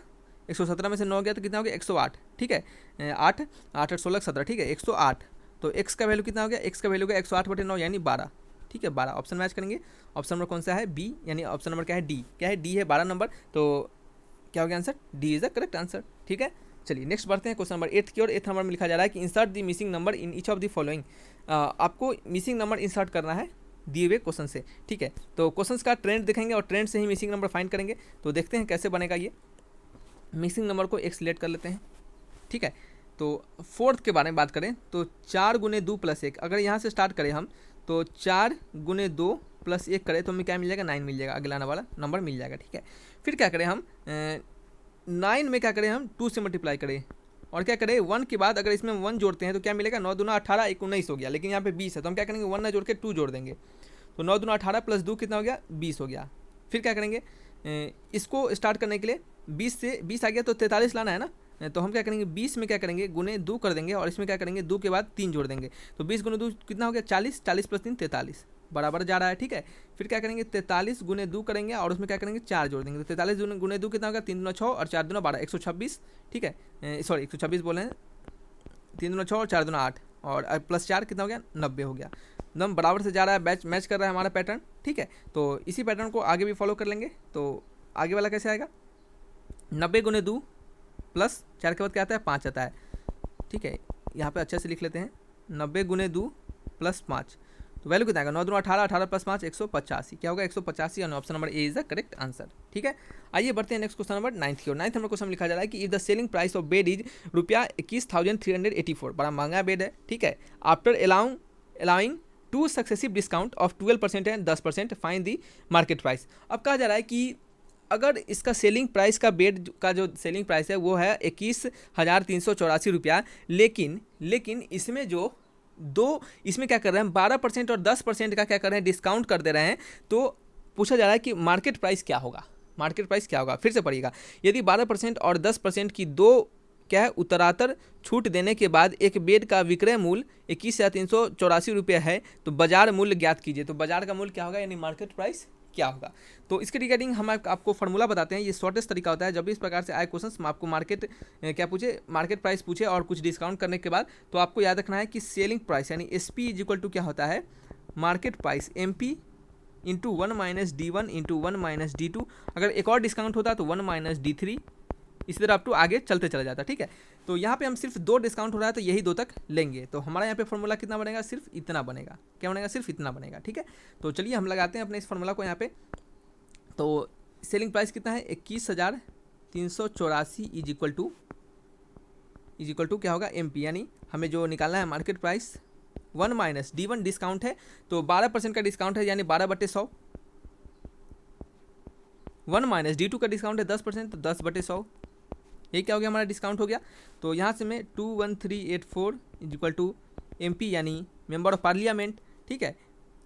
117 में से 9 गया तो कितना हो गया? 108, ठीक है। 8 8 8 16 17, ठीक है, 108। तो x का वैल्यू कितना हो गया? x का वैल्यू हो गया 108/9 यानी 12, ठीक है, 12। ऑप्शन मैच करेंगे। ऑप्शन नंबर कौन सा है? बी, यानी ऑप्शन नंबर क्या है? डी। क्या है? डी है 12 नंबर। तो क्या हो गया answer? D is the correct answer, ठीक है। चलिए नेक्स्ट बढ़ते हैं क्वेश्चन नंबर 8 की ओर। 8 नंबर में लिखा जा रहा है कि insert the missing number in each of the following. आपको मिसिंग नंबर इंसर्ट करना है दिए हुए क्वेश्चन से, ठीक है। तो क्वेश्चन का ट्रेंड देखेंगे और ट्रेंड से ही मिसिंग नंबर फाइंड करेंगे। तो देखते हैं कैसे बनेगा ये। मिसिंग नंबर को एक सिलेक्ट कर लेते हैं, ठीक है। तो फोर्थ के बारे में बात करें तो 4 × 2 + 1, अगर यहाँ से स्टार्ट करें हम तो 4 × 2 + 1 करें तो हमें क्या मिल जाएगा? 9 मिल जाएगा, अगला वाला नंबर मिल जाएगा, ठीक है। फिर क्या करें हम? 9 में क्या करें हम? 2 से मल्टीप्लाई करें और क्या करें? 1 के बाद अगर इसमें 1 जोड़ते हैं तो क्या मिलेगा? 9 दूना 18, 1 19 हो गया, लेकिन यहाँ पे 20 है तो हम क्या करेंगे? 1 ना जोड़ के 2 जोड़ देंगे। तो 9 दूना 18 + 2 कितना हो गया? 20 हो गया। फिर क्या करेंगे? इसको स्टार्ट करने के लिए 20 से 20 आ गया तो 43 लाना है ना, तो हम क्या करेंगे? 20 में क्या करेंगे? गुने 2 कर देंगे और इसमें क्या करेंगे? 2 के बाद 3 जोड़ देंगे। तो 20 × 2 कितना हो गया? 40, 40 + 3 43, बराबर जा रहा है, ठीक है। फिर क्या करेंगे? 43 × 2 करेंगे और उसमें क्या करेंगे? 4 जोड़ देंगे। तो 43 × 2 कितना होगा? 3 दूना 6 और 4 दूना 12, 126, ठीक है। सॉरी 126 बोले हैं, 3 दूना 6 और 4 दूना 8 और +4 कितना हो गया? 90 हो गया। एकदम बराबर से जा रहा है, मैच कर रहा है हमारा पैटर्न, ठीक है। तो इसी पैटर्न को आगे भी फॉलो कर लेंगे। तो आगे वाला कैसे आएगा? 90 × 2 + 4 के बाद क्या आता है? 5 आता है, ठीक है। यहाँ पे अच्छे से लिख लेते हैं, 90 × 2 + 5, तो वैल्यू कितना आएगा? 9 दूना 18, 18 + 5 185। क्या होगा? 185, और option number A is the correct answer, ठीक है। आइए बढ़ते हैं नेक्स्ट क्वेश्चन नंबर 9 की ओर। 9 नंबर क्वेश्चन लिखा जा रहा है कि if the selling price of bed is ₹21,384, बड़ा महंगा बेड है, ठीक है। After allowing 2 successive discount of 12% and 10%, find the market price. अब कहा जा रहा है कि अगर इसका सेलिंग प्राइस का बेड का जो सेलिंग प्राइस है वो है 21,384 रुपया, लेकिन इसमें जो इसमें क्या कर रहे हैं? 12% और 10% का क्या कर रहे हैं? डिस्काउंट कर दे रहे हैं। तो पूछा जा रहा है कि मार्केट प्राइस क्या होगा? मार्केट प्राइस क्या होगा? फिर से पढ़िएगा। यदि 12% और 10% की दो क्या है उत्तरातर छूट देने के बाद एक बेड का विक्रय मूल्य 21,384 रुपये है, तो बाजार मूल्य ज्ञात कीजिए। तो बाजार का मूल्य क्या होगा, यानी मार्केट प्राइस क्या होगा? तो इसके रिगार्डिंग हम आपको फॉर्मूला बताते हैं। ये शॉर्टेस्ट तरीका होता है। जब भी इस प्रकार से आए क्वेश्चंस, हम आपको मार्केट प्राइस पूछे और कुछ डिस्काउंट करने के बाद, तो आपको याद रखना है कि सेलिंग प्राइस यानी SP = क्या होता है? Market price MP × 1 - D1 × 1 - D2। अगर एक और डिस्काउंट होता तो 1 - D3, इसी तरह अप टू आगे चलते चला जाता, ठीक है। तो यहाँ पे हम सिर्फ 2 डिस्काउंट हो रहा है तो यही 2 तक लेंगे। तो हमारा यहाँ पे फॉर्मूला कितना बनेगा? सिर्फ इतना बनेगा। क्या बनेगा? सिर्फ इतना बनेगा, ठीक है। तो चलिए हम लगाते हैं अपने इस फॉर्मूला को यहाँ पे। तो सेलिंग प्राइस कितना है? 21,384 इज इक्वल टू क्या होगा? MP, यानी हमें जो निकालना है मार्केट प्राइस 1 - D1 डिस्काउंट है, तो 12% का डिस्काउंट है यानी 12/100। 1 - D2 का डिस्काउंट है 10%, तो 10/100। ये क्या हो गया? हमारा डिस्काउंट हो गया। तो यहाँ से मैं 21384 इज इक्वल टू MP यानी मेंबर ऑफ पार्लियामेंट, ठीक है।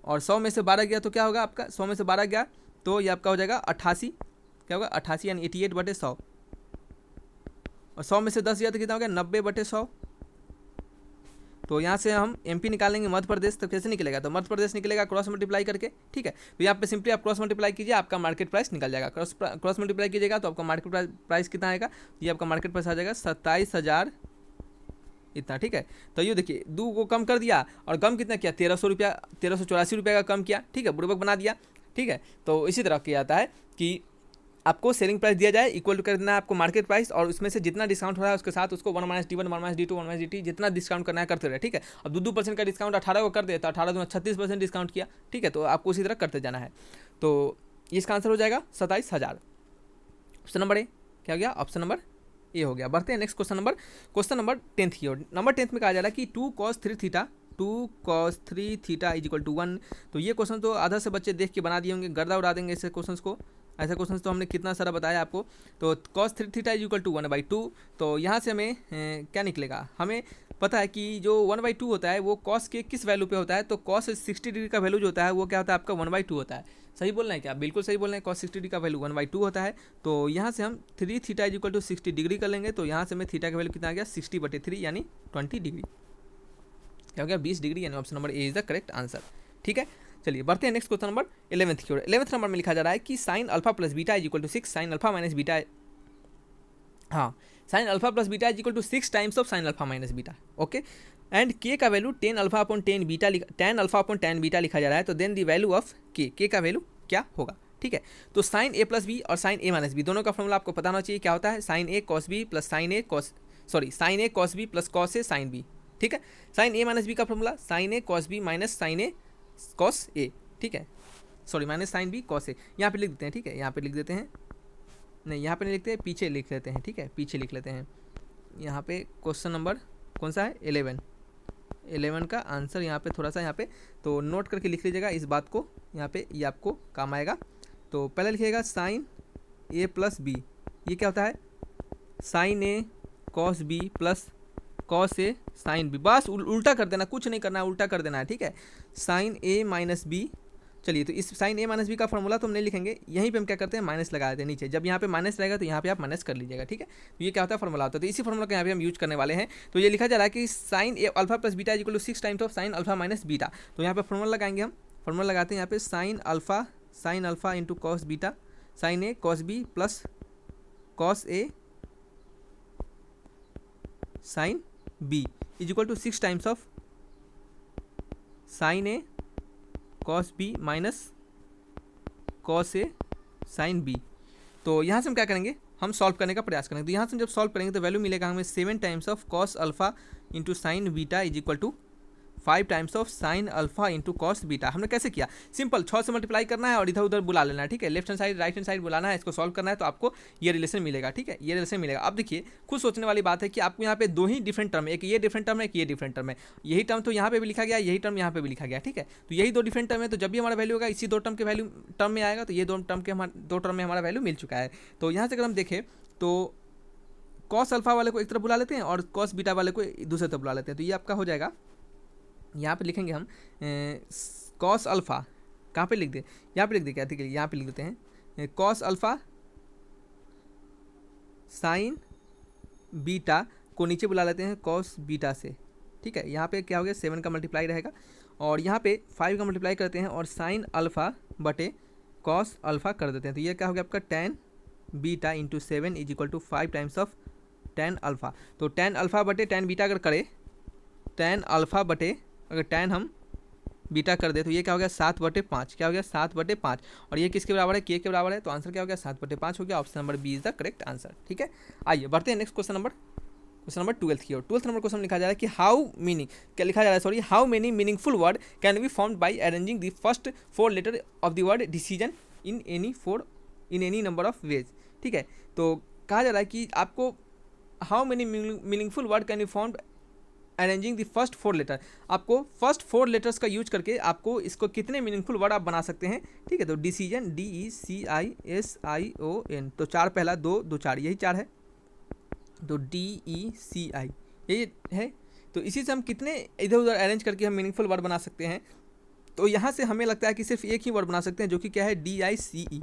और 100 में से 12 गया तो क्या होगा आपका, 100 में से 12 गया तो ये आपका हो जाएगा 88, क्या होगा 88 यानी 88/100। और 100 में से 10 गया तो कितना हो गया 90/100। तो यहाँ से हम MP निकालेंगे मध्य प्रदेश, तो कैसे निकलेगा, तो मध्य प्रदेश निकलेगा क्रॉस मल्टीप्लाई करके, ठीक है। तो यहाँ पे सिंपली आप क्रॉस मल्टीप्लाई कीजिए, आपका मार्केट प्राइस निकल जाएगा। क्रॉस मल्टीप्लाई कीजिएगा तो आपका मार्केट प्राइस कितना आएगा, ये आपका मार्केट प्राइस आ जाएगा 27,000 इतना, ठीक है। तो ये देखिए 2 को कम कर दिया और कम कितना किया 1300 रुपया, 1384 रुपये का कम किया, ठीक है, बुड़बक बना दिया, ठीक है। तो इसी तरह किया जाता है कि आपको सेलिंग प्राइस दिया जाए, इक्वल टू कर देना है आपको मार्केट प्राइस, और उसमें से जितना डिस्काउंट हो रहा है उसके साथ उसको 1 - D1 1 - D2 1 - DT जितना डिस्काउंट करना है करते रहे, ठीक है। अब 2% का डिस्काउंट 18 को कर दे तो 18 में 36% डिस्काउंट किया, ठीक है। तो आपको उसी तरह करते जाना है। तो इसका आंसर हो जाएगा 27,000। ऑप्शन नंबर ए क्या हो गया, ऑप्शन नंबर ए हो गया। बढ़ते हैं नेक्स्ट क्वेश्चन नंबर 10th की ओर। नंबर 10th में कहा जा रहा है कि 2 cos 3 थीटा 2 cos 3 थीटा = 1। तो ये क्वेश्चन तो आधा से बच्चे देख के बना दिए होंगे, गर्दा उड़ा देंगे ऐसे क्वेश्चंस को। ऐसा क्वेश्चन तो हमने कितना सारा बताया आपको। तो cos 3 थीटा = 1/2। तो यहाँ से हमें क्या निकलेगा, हमें पता है कि जो 1/2 होता है वो cos के किस वैल्यू पे होता है, तो cos 60 डिग्री का वैल्यू जो होता है वो क्या होता है आपका 1/2 होता है। सही बोल रहे हैं क्या, बिल्कुल सही बोल रहे हैं, cos 60 डिग्री का वैल्यू 1/2 होता है। तो यहाँ से हम 3 थीटा = 60 डिग्री कर लेंगे, तो यहाँ से हमें थीटा का वैल्यू कितना आ गया 60/3 यानी 20 डिग्री, क्या हो गया 20 डिग्री, यानी option number A is the correct answer, ठीक है। चलिए बढ़ते हैं नेक्स्ट क्वेश्चन नंबर 11th की ओर। 11th नंबर में लिखा जा रहा है कि sin α + β = 6 sin α - β, हाँ sin α + β = 6 times of sin α - β, okay. And k का वैल्यू tan α tan β लिखा जा रहा है। तो then the value of k का वैल्यू क्या होगा, ठीक है। तो sin a + b और sin a - b दोनों का फॉर्मूला आपको पता होना चाहिए, क्या होता है sin a cos b + sin a cos b + cos a sin b, ठीक है। sin a - b का formula sin a cos b - sin a cos a, ठीक है, sorry minus sin b cos a, यहाँ पे लिख देते हैं, ठीक है। यहाँ पे लिख देते हैं, नहीं यहाँ पे नहीं लिखते हैं, पीछे लिख लेते हैं, ठीक है, पीछे लिख लेते हैं। यहाँ पे क्वेश्चन नंबर कौन सा है 11 का आंसर यहाँ पे थोड़ा सा यहाँ पे तो नोट करके लिख लीजिएगा इस बात को, यहाँ पे ये आपको काम आएगा। तो पहले लिखिएगा sin a + b, ये क्या होता है sin a cos b + cos a sin b, बस उल्टा कर देना, कुछ नहीं करना है, उल्टा कर देना है, ठीक है। sin a - b, चलिए तो इस sin a - b का फॉर्मूला तो हम नहीं लिखेंगे, यहीं पे हम क्या करते हैं माइनस लगा देते हैं नीचे। जब यहाँ पे माइनस रहेगा तो यहाँ पे आप माइनस कर लीजिएगा, ठीक है। तो ये क्या होता है फॉर्मूला होता है, तो इसी फॉर्मूला का यहाँ पे हम यूज करने वाले हैं। तो ये लिखा जा रहा है कि sin α + β = 6 टाइम्स ऑफ sin α - β। तो यहाँ पे फॉर्मूला लगाएंगे हम, फॉर्मूला लगाते हैं यहाँ पे sin α × cos β sin a cos b + cos a sin b = 6 times of sin a cos b - cos a sin b। तो यहाँ से हम क्या करेंगे, हम सॉल्व करने का प्रयास करेंगे। तो यहाँ से जब सॉल्व करेंगे तो वैल्यू मिलेगा हमें 7 times of cos α × sin β = 5 times of sin α × cos β। हमने कैसे किया, सिंपल 6 से मल्टीप्लाई करना है और इधर उधर बुला लेना है, ठीक है। Left hand side right hand side बुलाना है, इसको सॉल्व करना है, तो आपको ये रिलेशन मिलेगा, ठीक है, ये रिलेशन मिलेगा। अब देखिए खुद सोचने वाली बात है कि आपको यहाँ पे 2 ही डिफरेंट टर्म है, एक ये डिफरेंट टर्म है, एक ये डिफरेंट टर्म है। यही टर्म तो यहाँ पे भी लिखा गया, यही टर्म यहाँ पे भी लिखा गया, ठीक है। तो यही 2 डिफरेंट टर्म है, तो जब भी हमारा वैल्यू होगा इसी 2 टर्म के वैल्यू टर्म में आएगा। तो ये 2 टर्म में हमारा वैल्यू मिल चुका है। तो यहाँ से अगर हम देखें तो cos α वाले को एक तरफ बुला लेते हैं और cos β वाले को दूसरी तरफ बुला लेते हैं। तो ये आपका हो जाएगा, यहाँ पे लिखेंगे हम cos α, कहाँ पे लिख दे, यहाँ पे लिख दे, क्या ठीक है, यहाँ पे लिख देते हैं cos α sin β को नीचे बुला लेते हैं cos β से, ठीक है। यहाँ पे क्या हो गया 7 का मल्टीप्लाई रहेगा और यहाँ पे 5 का मल्टीप्लाई करते हैं और sin α / cos α कर देते हैं। तो ये क्या हो गया आपका tan β × 7 = 5 टाइम्स ऑफ tan α। तो tan α / tan β अगर करें, tan α / अगर tan हम बीटा कर दे तो ये क्या हो गया 7/5, क्या हो गया 7/5, और ये किसके बराबर है k के बराबर है। तो आंसर क्या हो गया 7/5 हो गया। Option number B is the correct answer, ठीक है। आइए बढ़ते हैं नेक्स्ट क्वेश्चन नंबर 12th की ओर। 12th नंबर क्वेश्चन लिखा जा रहा है कि how many meaningful word can be formed by arranging the first 4 letter of the word decision in any number of ways, ठीक है। तो कहा जा रहा है कि आपको how many meaningful word can be formed arranging the first 4 letter, आपको फर्स्ट 4 लेटर्स का यूज करके आपको इसको कितने मीनिंगफुल वर्ड आप बना सकते हैं, ठीक है। तो डिसीजन DECISION, तो 4 पहला 2 2 4 यही 4 है, तो DECI यही है। तो इसी से हम कितने इधर उधर अरेंज करके हम मीनिंगफुल वर्ड बना सकते हैं। तो यहाँ से हमें लगता है कि सिर्फ एक ही वर्ड बना सकते हैं, जो कि क्या है, DICE।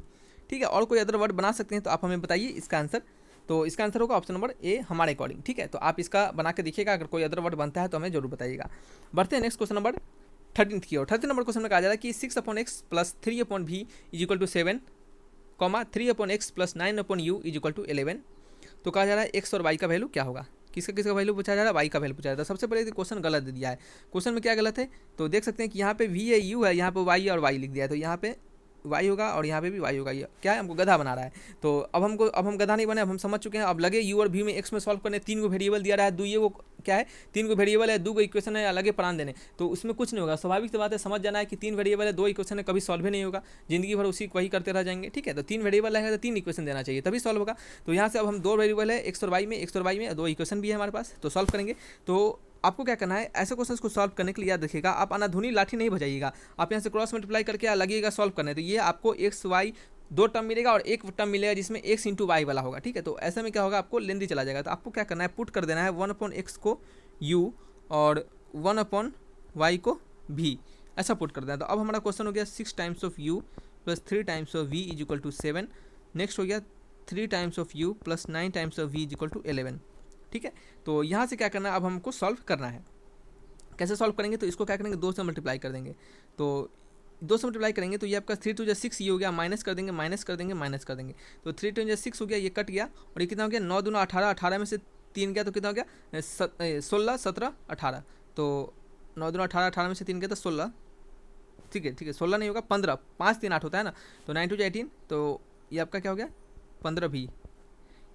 ठीक है, और कोई अदर वर्ड बना सकते हैं तो आप हमें बताइए इसका आंसर। तो इसका आंसर होगा ऑप्शन नंबर ए हमारे अकॉर्डिंग। ठीक है, तो आप इसका बना के देखिएगा, अगर कोई अदर वर्ड बनता है तो हमें जरूर बताइएगा। बढ़ते हैं नेक्स्ट क्वेश्चन नंबर 13 की ओर। 13 नंबर क्वेश्चन में कहा जा रहा है कि 6/x plus 3/v is equal to 7, 3/x plus 9/u is equal to 11। तो कहा जा रहा है x और y का वैल्यू क्या होगा। किसका किसका वैल्यू पूछा जा रहा है, y का वैल्यू पूछा जा रहा है। सबसे पहले क्वेश्चन गलत दे दिया है। क्वेश्चन में क्या गलत है, तो देख सकते हैं कि यहाँ पे v है, u है, यहाँ पे y और y लिख दिया है। तो यहाँ पे y होगा और यहाँ पे भी y होगा। ये क्या है, हमको गधा बना रहा है। तो अब हम गधा नहीं बने, अब हम समझ चुके हैं। अब लगे u और v में x में सॉल्व करने, 3 को वेरिएबल दिया रहा है, ये वो क्या है, 3 को वेरिएबल है, 2 को इक्वेशन है, अलग प्राण देने, तो उसमें कुछ नहीं होगा। स्वाभाविक सी बात है, समझ जाना है कि 3 वेरिएबल है, 2 इक्वेशन है, कभी सॉल्व ही नहीं होगा, जिंदगी भर उसी वही करते रह जाएंगे। ठीक है, तो 3 वेरिएबल है तो 3 इक्वेशन देना चाहिए तभी सॉल्व होगा। तो यहाँ से अब हम 2 वेरिएबल है, x और y में 2 इक्वेशन भी है हमारे पास, तो सॉल्व करेंगे। तो आपको क्या करना है, ऐसे क्वेश्चंस को सॉल्व करने के लिए याद रखिएगा, आप अनाधुनी लाठी नहीं बजाइएगा। आप यहाँ से क्रॉस मल्टीप्लाई करके लगेगा सॉल्व करने, तो ये आपको एक्स वाई 2 टर्म मिलेगा और एक टर्म मिलेगा जिसमें x इंटू वाई वाला होगा। ठीक है, तो ऐसे में क्या होगा, आपको लेंदी चला जाएगा। तो आपको क्या करना है, पुट कर देना है 1/x को u और 1/y को v, ऐसा पुट कर देना। तो अब हमारा क्वेश्चन हो गया 6 times of u plus 3 times of v is equal to 7। Next हो गया 3 times of u plus 9 times of v is equal to 11। ठीक है, तो यहाँ से क्या करना है, अब हमको सॉल्व करना है। कैसे सॉल्व करेंगे, तो इसको क्या करेंगे, 2 से मल्टीप्लाई कर देंगे। तो 2 से मल्टीप्लाई करेंगे तो ये आपका 3 2 6 ये हो गया, माइनस कर देंगे, माइनस कर देंगे, माइनस कर देंगे। तो 3 2 6 हो गया, ये कट गया, और ये कितना हो गया, 9 दूना 18, 18 में से 3 गया तो कितना हो गया, 16 17 18। तो 9 दूना 18, 18 में से 3 गया तो 16। ठीक है 16 नहीं होगा, 15, 5 3 8 होता है ना, तो 9 2 18, तो ये आपका क्या हो गया 15 भी।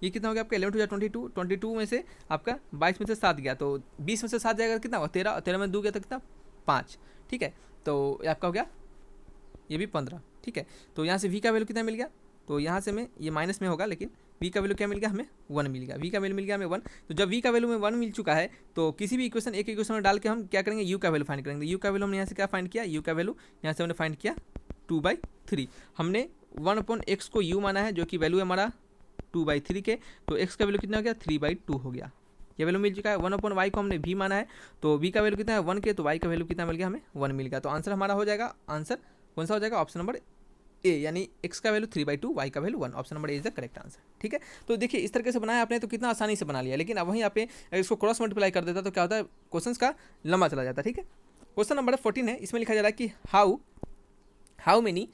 ये कितना हो गया आपका 11 2 22, 22 में से आपका 22 में से 7 गया, तो 20 में से 7 जाएगा कितना होगा 13, 13 में 2 गया तो कितना 5। ठीक है, तो ये आपका हो गया ये भी 15। ठीक है, तो यहाँ से v का वैल्यू कितना मिल गया, तो यहाँ से हमें ये माइनस में होगा, लेकिन v का वैल्यू क्या मिल गया, हमें 1 मिल गया। v का वैल्यू मिल गया हमें 1। तो जब v का वैल्यू में 1 मिल चुका है, तो किसी भी इक्वेशन एक इक्वेशन में डाल के हम क्या करेंगे, u का वैल्यू फाइंड करेंगे। u का वैल्यू हमने यहाँ से क्या फाइंड किया, u का वैल्यू यहाँ से हमने फाइंड किया 2/3। हमने 1/x को u माना है, जो कि वैल्यू है हमारा 2/3 के, तो x का वैल्यू कितना हो गया 3/2 हो गया। ये वैल्यू मिल चुका है। 1/y को हमने v माना है, तो v का वैल्यू कितना है 1 के, तो y का वैल्यू कितना मिल गया, हमें 1 मिल गया। तो आंसर हमारा हो जाएगा, आंसर कौन सा हो जाएगा, ऑप्शन नंबर ए, यानी x का वैल्यू 3/2, y का value 1। Option number A is the correct answer. ठीक है, तो देखिए इस तरीके से बनाया आपने तो कितना आसानी से बना लिया, लेकिन अब वहीं आप इसको क्रॉस मल्टीप्लाई कर देता तो क्या होता है, क्वेश्चन का लंबा चला जाता है। ठीक है, क्वेश्चन नंबर 14 है, इसमें लिखा जा रहा है कि how many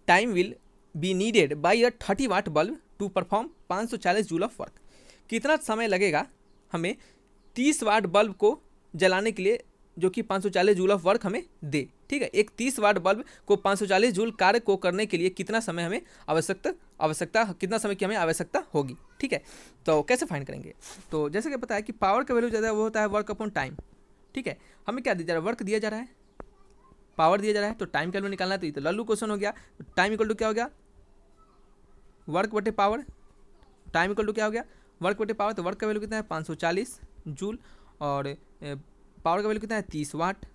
time will be needed by a 30 watt bulb to perform 540 joule of work. कितना समय लगेगा हमें 30 वाट बल्ब को जलाने के लिए, जो कि 540 जूल ऑफ वर्क हमें दे। ठीक है, एक 30 वाट बल्ब को 540 जूल कार्य को करने के लिए कितना समय हमें आवश्यकता कितना समय की हमें आवश्यकता होगी। ठीक है, तो कैसे फाइंड करेंगे, तो जैसे कि पता है कि पावर का वैल्यू ज़्यादा वो होता है वर्क अपॉन टाइम। ठीक है, हमें क्या दिया जा रहा है, वर्क दिया जा रहा है, पावर दिया जा रहा है, तो टाइम का वैल्यू निकालना है। तो ये तो लल्लू क्वेश्चन हो गया। तो टाइम इक्वल टू क्या हो गया, वर्क बटे पावर। टाइम इक्वल टू क्या हो गया, वर्क बटे पावर। तो वर्क का वैल्यू कितना है 540 जूल, और पावर का वैल्यू कितना है 30 वाट।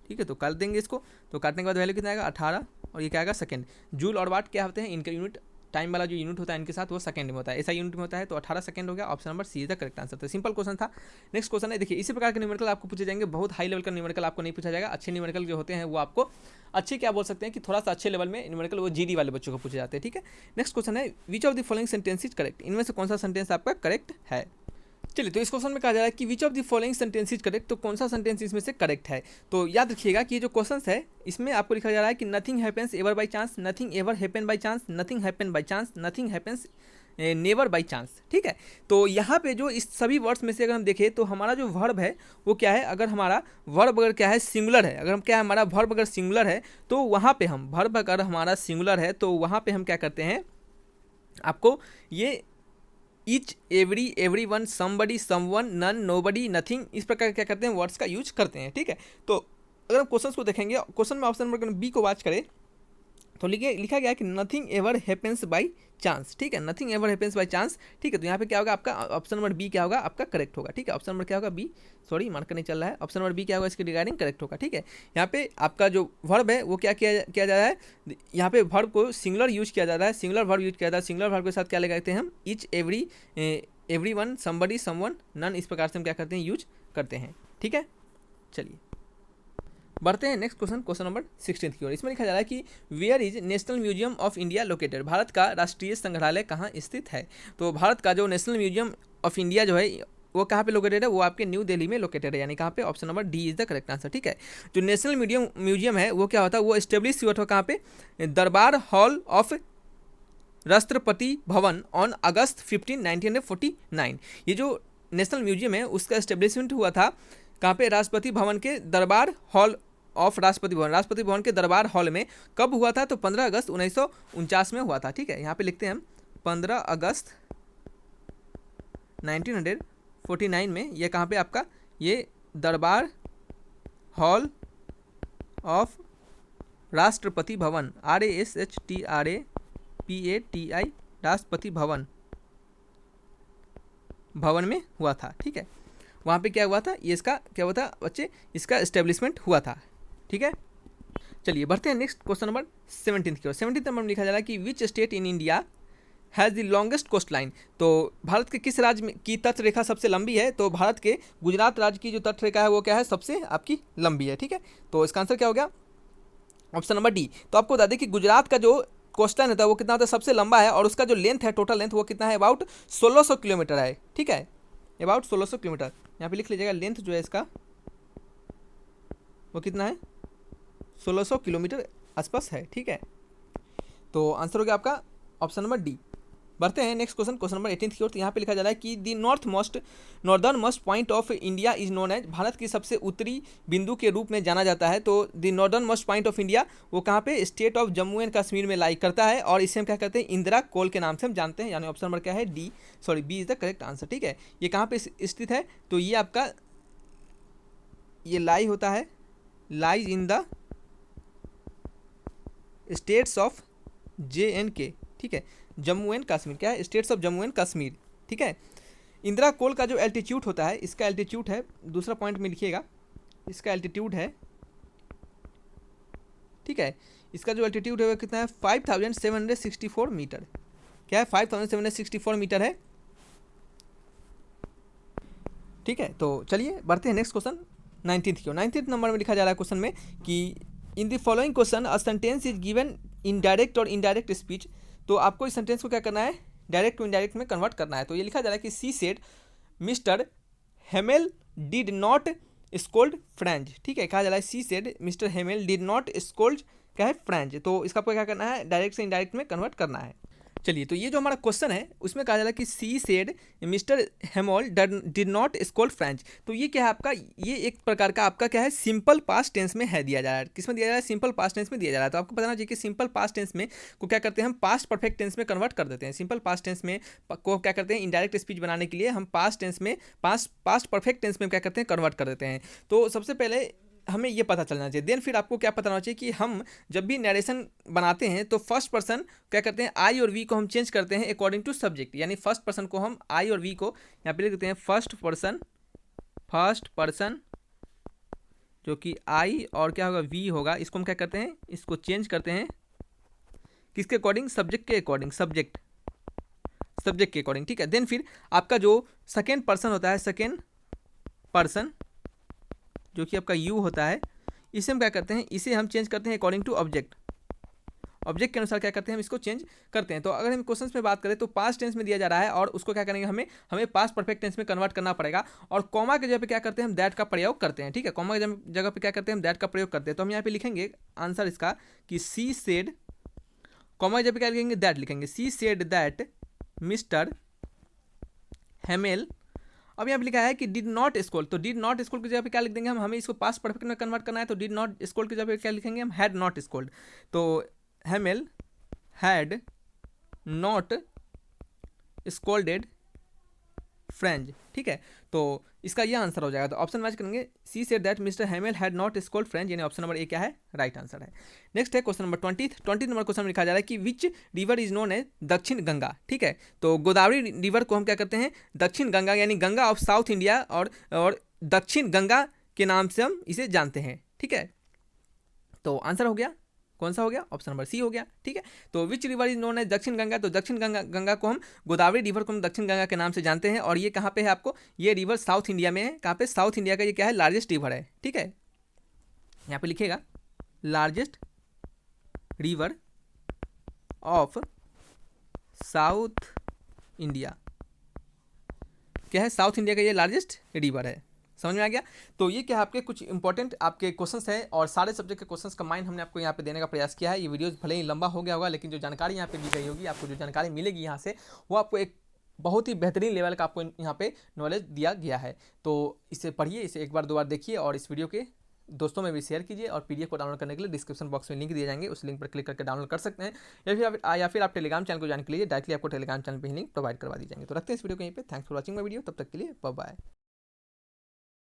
ठीक है, तो कर देंगे इसको, तो काटने के बाद वैल्यू कितना आएगा 18, और ये क्या आएगा सेकंड। जूल और वाट क्या होते हैं, इनका यूनिट, टाइम वाला जो यूनिट होता है इनके साथ वो सेकंड में होता है, ऐसा यूनिट में होता है। तो 18 सेकंड हो गया, option number C is the correct answer. तो सिंपल क्वेश्चन था। नेक्स्ट क्वेश्चन है, देखिए इसी प्रकार के न्यूमेरिकल आपको पूछे जाएंगे, बहुत हाई लेवल का न्यूमेरिकल आपको नहीं पूछा जाएगा। अच्छे न्यूमेरिकल जो होते हैं वो आपको अच्छे क्या बोल सकते हैं कि थोड़ा सा अच्छे लेवल में न्यूमेरिकल वो जीडी वाले बच्चों को पूछे जाते हैं। ठीक है, नेक्स्ट क्वेश्चन है, which of the following sentence is correct. इनमें से कौन सा सेंटेंस आपका करेक्ट है। चलिए, तो इस क्वेश्चन में कहा जा रहा है कि which of the following sentence is correct, तो कौन सा सेंटेंस इसमें से करेक्ट है। तो याद रखिएगा कि ये जो क्वेश्चन है इसमें आपको लिखा जा रहा है कि nothing happens ever by chance, nothing ever happen by chance, nothing happen by chance, nothing happens never by chance. ठीक है, तो यहाँ पे जो इस सभी वर्ड्स में से अगर हम देखें तो हमारा जो वर्ब है वो क्या है, अगर हमारा वर्ब अगर क्या है सिंगुलर है, अगर हम क्या है हमारा वर्ब अगर सिंगुलर है तो वहाँ पे हम वर्ब अगर हमारा सिंगुलर है तो वहाँ पे हम क्या करते हैं, आपको ये each, every, everyone, somebody, someone, none, nobody, nothing, इस प्रकार क्या करते हैं वर्ड्स का यूज करते हैं। ठीक है, तो अगर हम क्वेश्चन को देखेंगे, क्वेश्चन में ऑप्शन नंबर बी को वॉच करें तो लिखा गया है कि nothing ever happens by chance. ठीक है, nothing ever happens by chance. ठीक है, तो यहाँ पे क्या होगा आपका ऑप्शन नंबर बी क्या होगा आपका करेक्ट होगा। ठीक है, ऑप्शन नंबर क्या होगा बी, सॉरी मार्कर नहीं चल रहा है, ऑप्शन नंबर बी क्या होगा इसके रिगार्डिंग करेक्ट होगा। ठीक है, यहाँ पे आपका जो वर्ब है वो क्या किया जा रहा है, यहाँ पे वर्ब को सिंगुलर यूज किया जा रहा है, सिंगुलर वर्ब यूज किया जा रहा है। सिंगुलर वर्ब के साथ क्या लगाते हैं हम, each, every, everyone, somebody, someone, none, इस प्रकार से हम क्या करते हैं यूज करते हैं। ठीक है, चलिए बढ़ते हैं नेक्स्ट क्वेश्चन नंबर 16 की ओर। इसमें लिखा जा रहा है कि where is national museum of India located, Bharat का राष्ट्रीय संग्रहालय कहाँ स्थित है। तो भारत का जो नेशनल म्यूजियम ऑफ इंडिया जो है वो कहाँ पे लोकेटेड है, वो आपके न्यू दिल्ली में लोकेटेड है, यानी कहाँ पे, option number D is the correct answer. ठीक है, जो नेशनल म्यूजियम है वो क्या होता है, वो एस्टेब्लिश हुआ था कहाँ पे, दरबार hall of Rashtrapati Bhavan on August 15, 1949। ये जो नेशनल म्यूजियम है उसका एस्टेब्लिशमेंट हुआ था कहाँ पे, राष्ट्रपति भवन के दरबार हॉल ऑफ राष्ट्रपति भवन के दरबार हॉल में। कब हुआ था, तो 15 अगस्त 1949 में हुआ था। ठीक है, यहाँ पे लिखते हैं हम 15 अगस्त 1949 में। ये कहाँ पे आपका, ये दरबार hall of Rashtrapati Bhavan, RASHTRAPATI Rashtrapati Bhavan में हुआ था। ठीक है, वहाँ पे क्या हुआ था, ये इसका क्या हुआ था बच्चे, इसका एस्टेब्लिशमेंट हुआ था। ठीक है, चलिए बढ़ते हैं नेक्स्ट क्वेश्चन नंबर 17 की ओर। 17 नंबर में लिखा जा रहा है कि which state in India has the longest coast line. तो भारत के किस राज्य की तट रेखा सबसे लंबी है, तो भारत के गुजरात राज्य की जो तट रेखा है वो क्या है, सबसे आपकी लंबी है। ठीक है, तो इसका आंसर क्या हो गया, ऑप्शन नंबर डी। तो आपको बता दें कि गुजरात का जो कोस्ट लाइन होता है वो कितना होता है, सबसे लंबा है, और उसका जो लेंथ है, टोटल लेंथ, वो कितना है, अबाउट 1600 किलोमीटर है। ठीक है, अबाउट 1600 किलोमीटर, यहाँ पे लिख लीजिएगा, लेंथ जो है इसका वो कितना है, 1600 किलोमीटर आसपास है। ठीक है, तो आंसर हो गया आपका ऑप्शन नंबर डी। बढ़ते हैं नेक्स्ट क्वेश्चन नंबर 18 की ओर। तो यहाँ पे लिखा जा रहा है कि the northernmost point of India is known as, Bharat की सबसे उत्तरी बिंदु के रूप में जाना जाता है। तो दी northernmost point of India वो कहाँ पे, state of Jammu and Kashmir में लाई करता है, और इसे हम क्या कहते हैं, इंदिरा कोल के नाम से हम जानते हैं, यानी ऑप्शन नंबर क्या है, B is the correct answer. ठीक है, ये कहाँ पे स्थित है, तो ये आपका ये लाई होता है, lies in the states of JNK। ठीक है, जम्मू एंड कश्मीर, क्या है, states of Jammu and Kashmir. ठीक है, इंदिरा कोल का जो एल्टीट्यूड होता है, इसका एल्टीट्यूड है, दूसरा पॉइंट में लिखिएगा, इसका एल्टीट्यूड है, ठीक है, इसका जो एल्टीट्यूड है वो कितना है, 5764 मीटर। क्या है, 5764 मीटर है। ठीक है, तो चलिए बढ़ते हैं नेक्स्ट क्वेश्चन 19 की। 19 नंबर में लिखा जा रहा है क्वेश्चन में कि in the following question a sentence is given in direct और इनडायरेक्ट स्पीच। तो आपको इस सेंटेंस को क्या करना है, डायरेक्ट टू इनडायरेक्ट में कन्वर्ट करना है। तो ये लिखा जा रहा है कि she said mister Hamel did not scold French. ठीक है, कहा जा रहा है सी said mister Hamel did not scold क्या है, फ्रेंच। तो इसका आपको क्या करना है, डायरेक्ट से इनडायरेक्ट में कन्वर्ट करना है। चलिए, तो ये जो हमारा क्वेश्चन है उसमें कहा जा रहा है कि she said mister Hamel did not scold French. तो ये क्या है आपका, ये एक प्रकार का आपका क्या है, सिंपल पास्ट टेंस में है, दिया जा रहा है। किस में दिया जा रहा है, सिंपल पास्ट टेंस में दिया जा रहा है। तो आपको बताना चाहिए कि सिंपल पास्ट टेंस में को क्या करते हैं, हम पास्ट परफेक्ट टेंस में कन्वर्ट कर देते हैं। सिंपल पास्ट टेंस में को क्या करते हैं, इनडायरेक्ट स्पीच बनाने के लिए हम पास्ट टेंस में पास्ट परफेक्ट टेंस में क्या करते हैं, कन्वर्ट कर देते हैं। तो सबसे पहले हमें ये पता चलना चाहिए, देन फिर आपको क्या पता होना चाहिए कि हम जब भी नरेशन बनाते हैं तो फर्स्ट पर्सन क्या करते हैं, आई और वी को हम चेंज करते हैं अकॉर्डिंग टू सब्जेक्ट। यानी फर्स्ट पर्सन को हम आई और वी को यहाँ पे लिख देते हैं फर्स्ट पर्सन जो कि आई और क्या होगा, वी होगा, इसको हम क्या करते हैं, इसको चेंज करते हैं किसके अकॉर्डिंग, सब्जेक्ट के अकॉर्डिंग, सब्जेक्ट के अकॉर्डिंग। ठीक है, देन फिर आपका जो सेकेंड पर्सन होता है, सेकेंड पर्सन जो कि आपका यू होता है, इसे हम क्या करते हैं, इसे हम चेंज करते हैं अकॉर्डिंग टू ऑब्जेक्ट के अनुसार क्या करते हैं, हम इसको चेंज करते हैं। तो अगर हम क्वेश्चंस में बात करें तो पास्ट टेंस में दिया जा रहा है और उसको क्या करेंगे, हमें पास्ट परफेक्ट टेंस में कन्वर्ट करना पड़ेगा। और कॉमा के जगह पे क्या करते हैं, हम दैट का प्रयोग करते हैं। ठीक है, कॉमा के जगह पे क्या करते हैं, हम दैट का प्रयोग करते हैं। तो हम यहाँ पे लिखेंगे आंसर इसका कि सी सेड, कॉमा की जगह पे क्या लिखेंगे, दैट लिखेंगे, सी सेड दैट मिस्टर हेमेल। अब यहाँ पे लिखा है कि डिड नॉट स्कोल्ड, तो डिड नॉट स्कोल्ड की जगह पे क्या लिख देंगे हम, हमें इसको पास्ट परफेक्ट में कन्वर्ट करना है। तो डिड नॉट स्कोल्ड की जगह पे क्या लिखेंगे हम, हैड नॉट स्कोल्ड। तो Hamel had not scolded French. ठीक है, तो इसका यह आंसर हो जाएगा। तो ऑप्शन मैच करेंगे, she said that mister Hemel had not scold French, यानी ऑप्शन नंबर ए क्या है, राइट आंसर है। नेक्स्ट है क्वेश्चन नंबर 20 नंबर क्वेश्चन में लिखा जा रहा है कि which river is known as Dakshin Ganga. ठीक है, तो गोदावरी रिवर को हम क्या करते हैं, दक्षिण गंगा यानी गंगा ऑफ साउथ इंडिया और दक्षिण गंगा के नाम से हम इसे जानते हैं। ठीक है, तो आंसर हो गया कौन सा हो गया? ऑप्शन नंबर सी हो गया। ठीक है, तो which river is known as Dakshin Ganga? तो दक्षिण गंगा को हम गोदावरी रिवर को हम दक्षिण गंगा के नाम से जानते हैं। और ये कहाँ पे है आपको? ये रिवर साउथ इंडिया में है। कहाँ पे? साउथ इंडिया का ये क्या है? लार्जेस्ट रिवर है। ठीक है, यहाँ पे लिखेगा largest river of south India. क्या है? साउथ इंडिया का ये लार्जेस्ट रिवर है। समझ में आ गया? तो ये क्या है, आपके कुछ इंपॉर्टेंट आपके क्वेश्चंस हैं और सारे सब्जेक्ट के क्वेश्चंस कंबाइन हमने आपको यहाँ पे देने का प्रयास किया है। ये वीडियो भले ही लंबा हो गया होगा, लेकिन जो जानकारी यहाँ पे दी गई होगी, आपको जो जानकारी मिलेगी यहाँ से, वो आपको एक बहुत ही बेहतरीन लेवल का आपको यहाँ पे नॉलेज दिया गया है। तो इसे पढ़िए, इसे एक बार 2 बार देखिए और इस वीडियो के दोस्तों में भी शेयर कीजिए। और पीडीएफ को डाउनलोड करने के लिए डिस्क्रिप्शन बॉक्स में लिंक दिए जाएंगे, उस लिंक पर क्लिक करके डाउनलोड कर सकते हैं। या फिर आप टेलीग्राम चैनल को ज्वाइन कर लीजिए, डायरेक्टली आपको टेलीग्राम चैनल पर ही लिंक प्रोवाइड करवा दी जाएंगे। तो रखते हैं इस वीडियो को यहीं पे। Thanks for watching my video. तब तक के लिए बाय बाय।